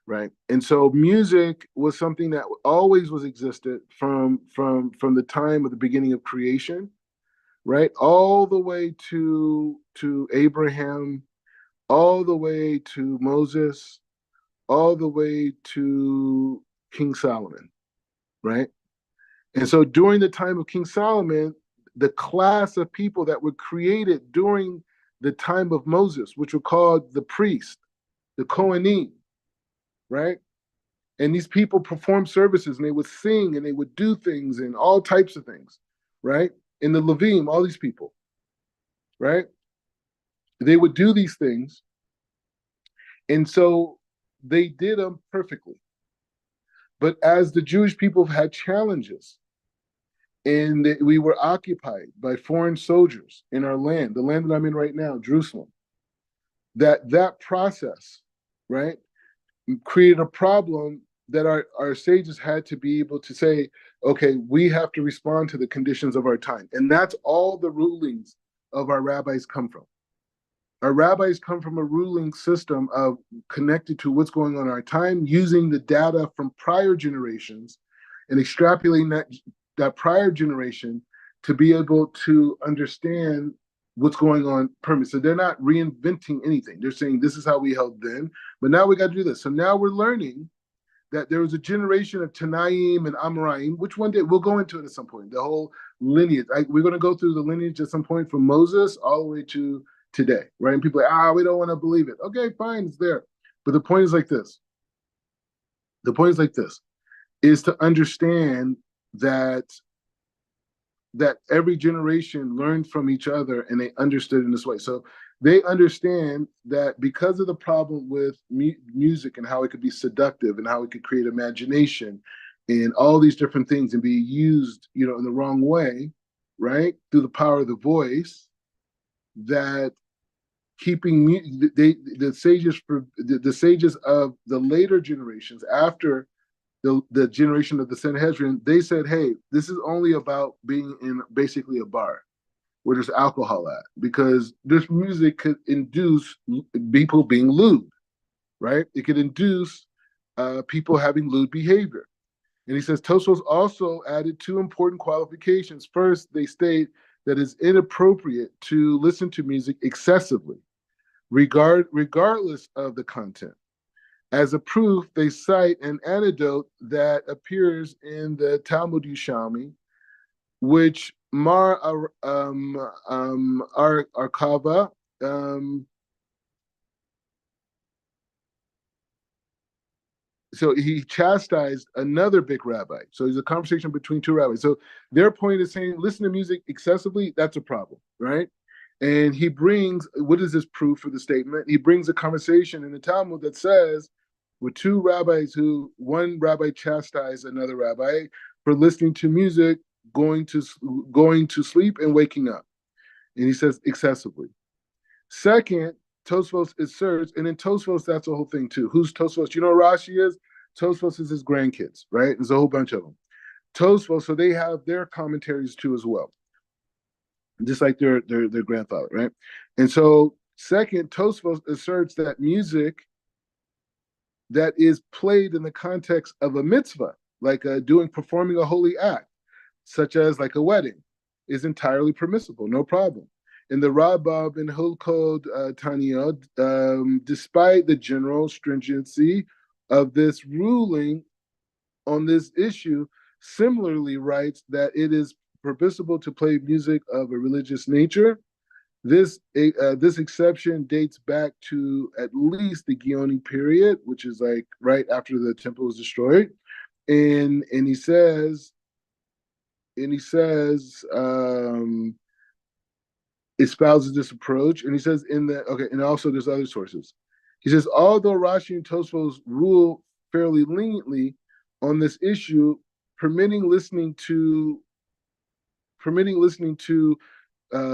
right? And so music was something that always was existed from the time of the beginning of creation, right, all the way to Abraham, all the way to Moses, all the way to King Solomon, right? And so during the time of King Solomon, the class of people that were created during the time of Moses, which were called the priests, the Kohanim, right? And these people performed services and they would sing and they would do things and all types of things, right? In the Levim, all these people, right? They would do these things. And so they did them perfectly. But as the Jewish people had challenges and we were occupied by foreign soldiers in our land, the land that I'm in right now, Jerusalem, that process, right, created a problem that our sages had to be able to say, okay, we have to respond to the conditions of our time. And that's all the rulings of our rabbis come from. Our rabbis come from a ruling system of connected to what's going on in our time, using the data from prior generations and extrapolating that prior generation to be able to understand what's going on permanently. So they're not reinventing anything. They're saying this is how we held then, but now we got to do this. So now we're learning that there was a generation of Tanaim and Amoraim, which one day we'll go into it at some point. The whole lineage. We're going to go through the lineage at some point from Moses all the way to today, right? And people are like, we don't want to believe it. Okay, fine, it's there. But the point is like this. The point is like this, is to understand that every generation learned from each other and they understood in this way. So they understand that because of the problem with music and how it could be seductive and how it could create imagination and all these different things and be used, in the wrong way, right, through the power of the voice, that keeping the sages of the later generations after the generation of the Sanhedrin, they said, hey, this is only about being in basically a bar where there's alcohol at, because this music could induce people being lewd, right? It could induce people having lewd behavior. And he says Tosfos also added two important qualifications. First, they state that it's inappropriate to listen to music excessively, regardless of the content. As a proof, they cite an anecdote that appears in the Talmud Yerushalmi, which Mar Arkava so he chastised another big rabbi. So there's a conversation between two rabbis. So their point is saying, listen to music excessively, that's a problem, right? And he brings, what is this proof for the statement? He brings a conversation in the Talmud that says with two rabbis who one rabbi chastised another rabbi for listening to music, going to sleep and waking up. And he says excessively. Second, Tosfos asserts, and in Tosfos, that's the whole thing too. Who's Tosfos? You know what Rashi is? Tosfos is his grandkids, right? There's a whole bunch of them. Tosfos, so they have their commentaries too as well, just like their grandfather, right? And so, second, Tosfos asserts that music that is played in the context of a mitzvah, like performing a holy act, such as like a wedding, is entirely permissible, no problem. In the Rambam in Hilkot Taniyot, despite the general stringency of this ruling on this issue, similarly writes that it is permissible to play music of a religious nature. This exception dates back to at least the Gioni period, which is like right after the temple was destroyed, and he says espouses this approach, and he says and also there's other sources. He says although Rashi and Tosfos rule fairly leniently on this issue, permitting listening to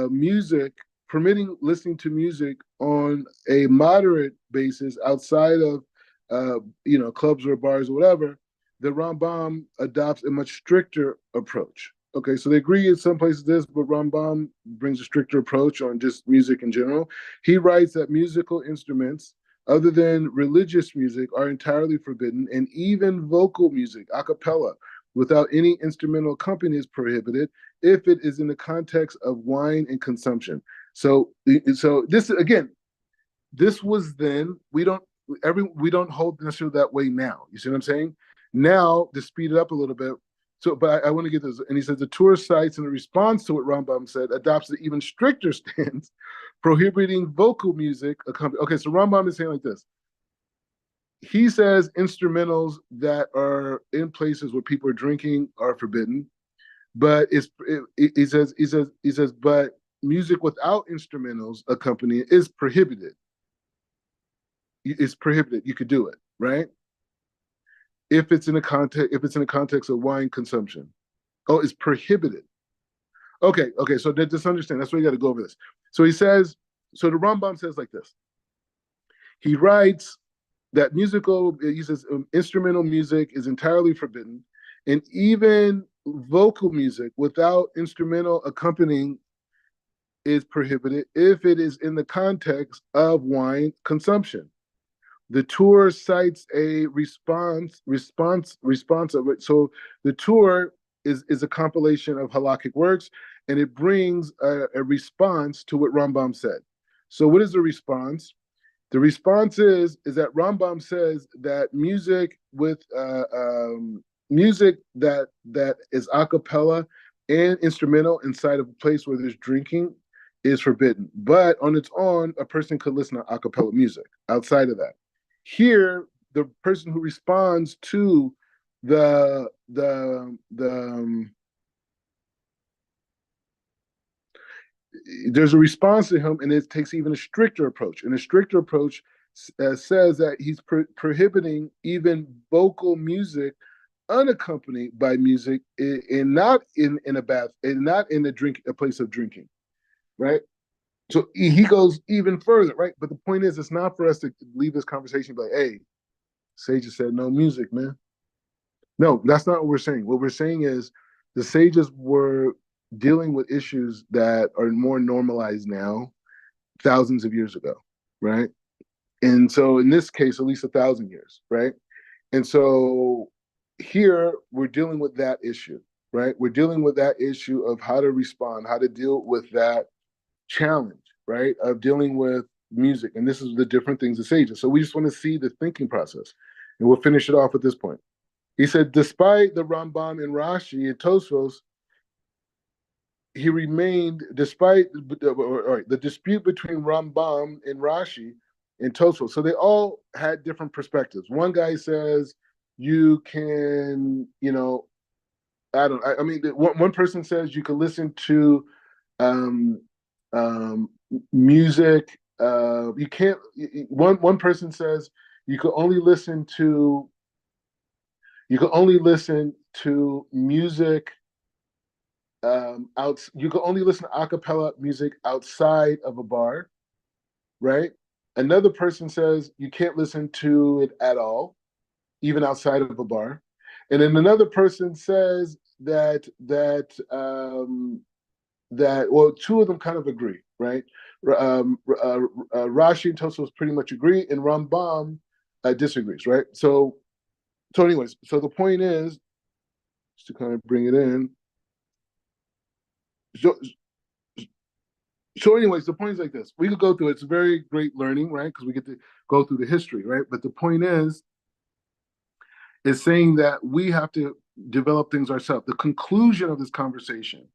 music, permitting listening to music on a moderate basis outside of clubs or bars or whatever, the Rambam adopts a much stricter approach. Okay, so they agree in some places this, but Rambam brings a stricter approach on just music in general. He writes that musical instruments, other than religious music, are entirely forbidden, and even vocal music, a cappella, without any instrumental accompaniment is prohibited if it is in the context of wine and consumption. So this again, this was then. We don't hold necessarily that way now. You see what I'm saying? Now, to speed it up a little bit. So, but I want to get this. And he says the Torah cites in response to what Rambam said, adopts an even stricter stance, prohibiting vocal music. Okay, so Rambam is saying like this. He says instrumentals that are in places where people are drinking are forbidden, but he says, but music without instrumentals accompanying is prohibited. It's prohibited. You could do it, right? If it's in a context of wine consumption. Oh, it's prohibited. Okay. So just understand. That's why you got to go over this. So he says. So the Rambam says like this. He writes that he says instrumental music is entirely forbidden, and even vocal music without instrumental accompanying is prohibited if it is in the context of wine consumption. The Torah cites a response of it. So the Torah is a compilation of halakhic works, and it brings a response to what Rambam said. So what is the response? The response is that Rambam says that music music that is a cappella and instrumental inside of a place where there's drinking is forbidden. But on its own, a person could listen to a cappella music outside of that. Here, the person who responds to there's a response to him, and it takes even a stricter approach. And a stricter approach says that he's prohibiting even vocal music unaccompanied by music, and not in a bath, and not in a place of drinking, right? So he goes even further, right? But the point is, it's not for us to leave this conversation like, hey, sages said no music, man. No, that's not what we're saying. What we're saying is the sages were dealing with issues that are more normalized now, thousands of years ago, right? And so in this case, at least 1,000 years, right? And so here we're dealing with that issue, right? We're dealing with that issue of how to respond, how to deal with that challenge, right? Of dealing with music. And this is the different things of sages. So we just want to see the thinking process. And we'll finish it off at this point. He said, despite the Rambam and Rashi and Tosfos, he remained, despite the dispute between Rambam and Rashi and Tosfos. So they all had different perspectives. One guy says you can, I mean, one person says you can listen to music. You can't. One person says You can only listen to music you can only listen to a cappella music outside of a bar, right? Another person says you can't listen to it at all, even outside of a bar. And then another person says that well, two of them kind of agree, right? Rashi and Tosfos pretty much agree, and Rambam disagrees, right? So anyways, so the point is, just to kind of bring it in. So, so anyways, the point is like this. We could go through it. It's very great learning, right? Because we get to go through the history, right? But the point is saying that we have to develop things ourselves. The conclusion of the conversation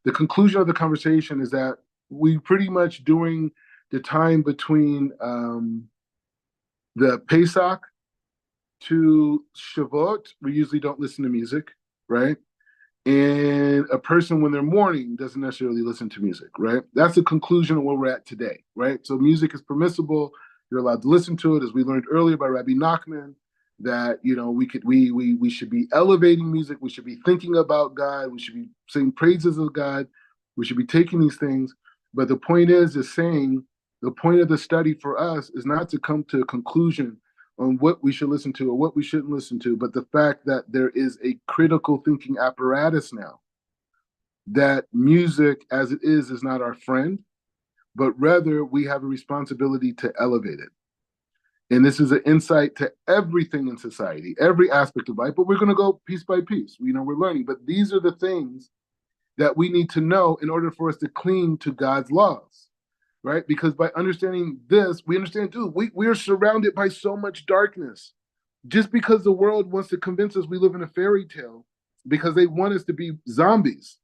is that we pretty much during the time between the Pesach to Shavuot, we usually don't listen to music, right? And a person when they're mourning doesn't necessarily listen to music, right? That's the conclusion of where we're at today, right? So music is permissible. You're allowed to listen to it, as we learned earlier by Rabbi Nachman, that we should be elevating music. We should be thinking about God. We should be saying praises of God. We should be taking these things. But the point is saying the point of the study for us is not to come to a conclusion on what we should listen to or what we shouldn't listen to, but the fact that there is a critical thinking apparatus now, that music as it is not our friend, but rather we have a responsibility to elevate it. And this is an insight to everything in society, every aspect of life, but we're going to go piece by piece. We're learning, but these are the things that we need to know in order for us to cling to God's laws. Right? Because by understanding this, we understand too, we are surrounded by so much darkness. Just because the world wants to convince us we live in a fairy tale, because they want us to be zombies.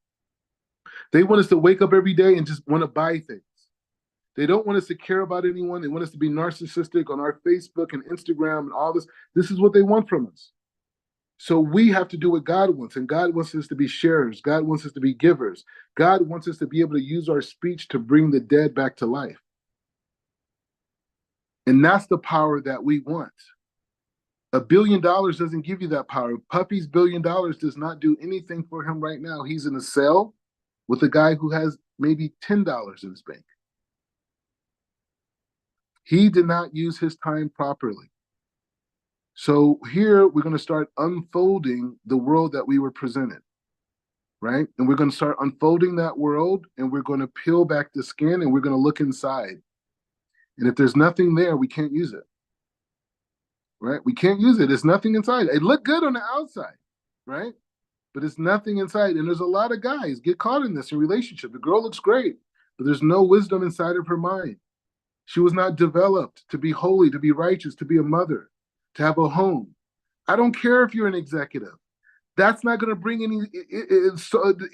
They want us to wake up every day and just want to buy things. They don't want us to care about anyone. They want us to be narcissistic on our Facebook and Instagram and all this. This is what they want from us. So we have to do what God wants, and God wants us to be sharers. God wants us to be givers. God wants us to be able to use our speech to bring the dead back to life. And that's the power that we want. $1 billion doesn't give you that power. Puppy's $1 billion does not do anything for him right now. He's in a cell with a guy who has maybe $10 in his bank. He did not use his time properly. So here we're going to start unfolding the world that we were presented, right? And we're going to start unfolding that world, and we're going to peel back the skin, and we're going to look inside. And if there's nothing there, we can't use it, right? We can't use it. There's nothing inside. It looked good on the outside, right? But it's nothing inside. And there's a lot of guys get caught in this in relationship. The girl looks great, but there's no wisdom inside of her mind. She was not developed to be holy, to be righteous, to be a mother, to have a home. I don't care if you're an executive. That's not going to bring any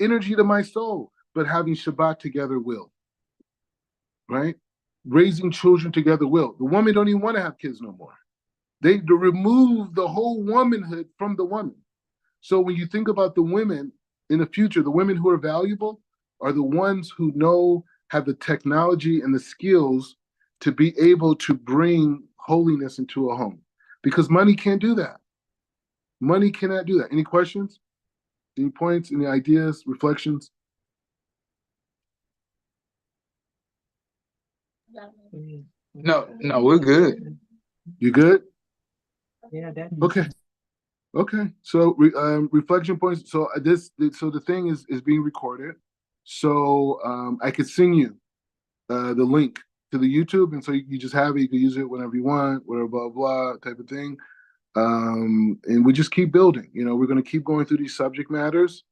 energy to my soul, but having Shabbat together will, right? Raising children together will. The woman don't even want to have kids no more. They remove the whole womanhood from the woman. So when you think about the women in the future, the women who are valuable are the ones who have the technology and the skills to be able to bring holiness into a home. Because money can't do that. Money cannot do that. Any questions? Any points? Any ideas? Reflections? No, we're good. You good? Yeah, that. Okay. So reflection points. So the thing is being recorded. So I could send you the link to the YouTube, and so you just have it. You can use it whenever you want, whatever, blah blah type of thing. And we just keep building. We're going to keep going through these subject matters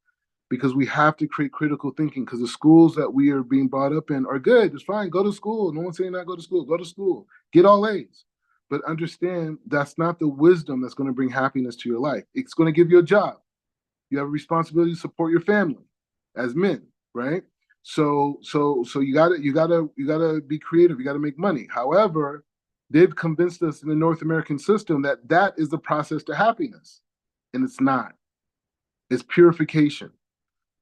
because we have to create critical thinking. Because the schools that we are being brought up in are good. It's fine. Go to school. No one's saying not go to school. Go to school. Get all A's. But understand that's not the wisdom that's going to bring happiness to your life. It's going to give you a job. You have a responsibility to support your family as men, right? So you gotta be creative. You gotta make money. However, they've convinced us in the North American system that is the process to happiness, and it's not. It's purification.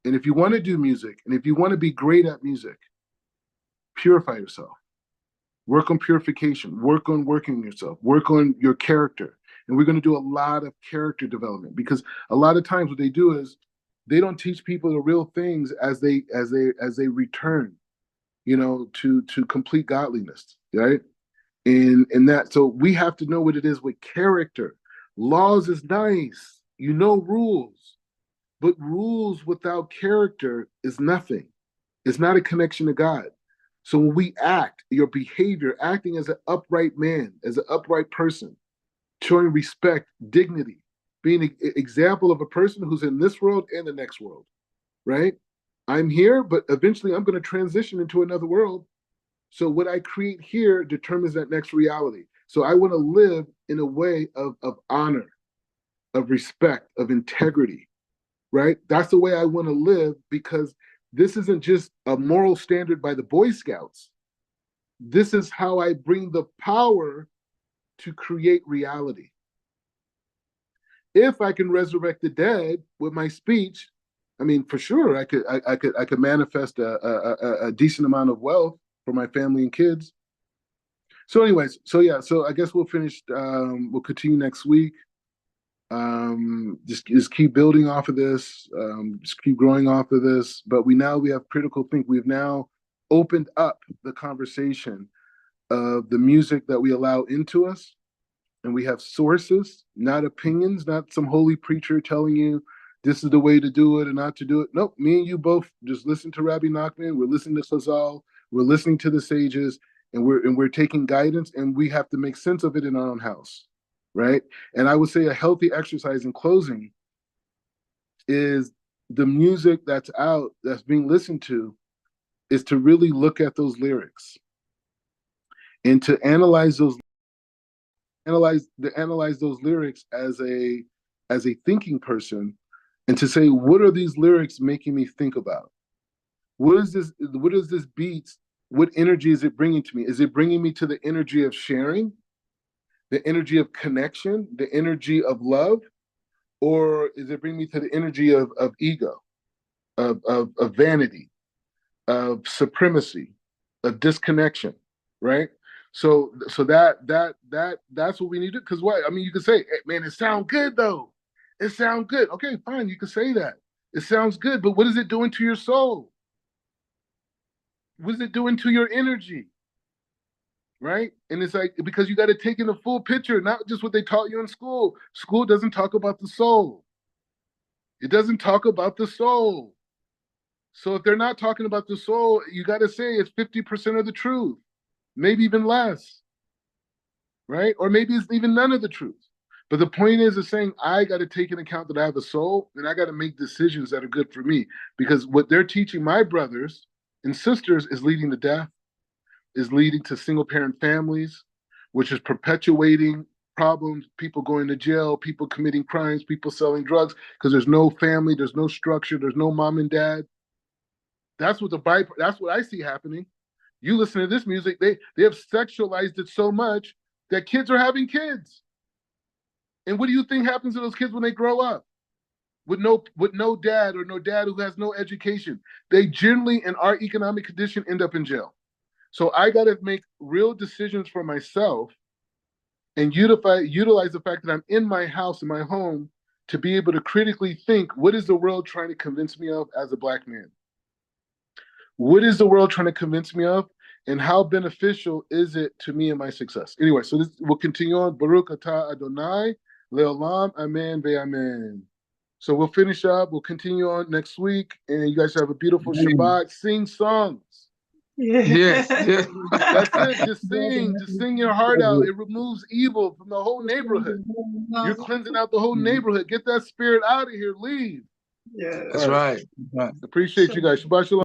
And if you want to do music, and if you want to be great at music, purify yourself. Work on purification. Work on working yourself. Work on your character. And we're going to do a lot of character development, because a lot of times what they do is they don't teach people the real things as they return, to complete godliness, right? And that, so we have to know what it is with character. Laws is nice, rules, but rules without character is nothing. It's not a connection to God. So when we act, your behavior, acting as an upright man, as an upright person, showing respect, dignity, being an example of a person who's in this world and the next world, right? I'm here, but eventually I'm going to transition into another world. So what I create here determines that next reality. So I want to live in a way of honor, of respect, of integrity, right? That's the way I want to live, because this isn't just a moral standard by the Boy Scouts. This is how I bring the power to create reality. If I can resurrect the dead with my speech, I mean, for sure, I could manifest a decent amount of wealth for my family and kids. So, anyways, so I guess we'll finish. We'll continue next week. Just keep building off of this. Just keep growing off of this. But we have critical think. We've now opened up the conversation of the music that we allow into us, and we have sources, not opinions, not some holy preacher telling you this is the way to do it and not to do it. Nope, me and you both just listen to Rabbi Nachman. We're listening to Chazal. We're listening to the sages, and we're taking guidance, and we have to make sense of it in our own house, right? And I would say a healthy exercise in closing is the music that's out, that's being listened to, is to really look at those lyrics and to analyze those lyrics as a thinking person, and to say, what are these lyrics making me think about? What is this beat? What energy is it bringing to me? Is it bringing me to the energy of sharing, the energy of connection, the energy of love, or is it bringing me to the energy of ego, of vanity, of supremacy, of disconnection, right? So that's what we need to. Because what I mean, you could say, hey, man, it sounds good though. It sounds good. Okay, fine, you can say that. It sounds good, but what is it doing to your soul? What is it doing to your energy? Right? And it's like, because you got to take in the full picture, not just what they taught you in school. School doesn't talk about the soul. It doesn't talk about the soul. So if they're not talking about the soul, you got to say it's 50% of the truth, maybe even less, right? Or maybe it's even none of the truth. But the point is saying, I got to take into account that I have a soul, and I got to make decisions that are good for me, because what they're teaching my brothers and sisters is leading to death, is leading to single parent families, which is perpetuating problems, people going to jail, people committing crimes, people selling drugs, because there's no family, there's no structure, there's no mom and dad. That's what I see happening. You listen to this music, they have sexualized it so much that kids are having kids. And what do you think happens to those kids when they grow up? With no dad, or no dad who has no education. They generally, in our economic condition, end up in jail. So I got to make real decisions for myself and utilize the fact that I'm in my house, in my home, to be able to critically think, what is the world trying to convince me of as a Black man? What is the world trying to convince me of? And how beneficial is it to me and my success? Anyway, so this will continue on. Baruch atah Adonai, leolam, amen, ve'amen. So we'll finish up. We'll continue on next week. And you guys have a beautiful Shabbat. Sing songs. Yes. That's it. Just sing your heart out. It removes evil from the whole neighborhood. You're cleansing out the whole neighborhood. Get that spirit out of here. Leave. Yeah. That's right. Appreciate you guys. Shabbat shalom.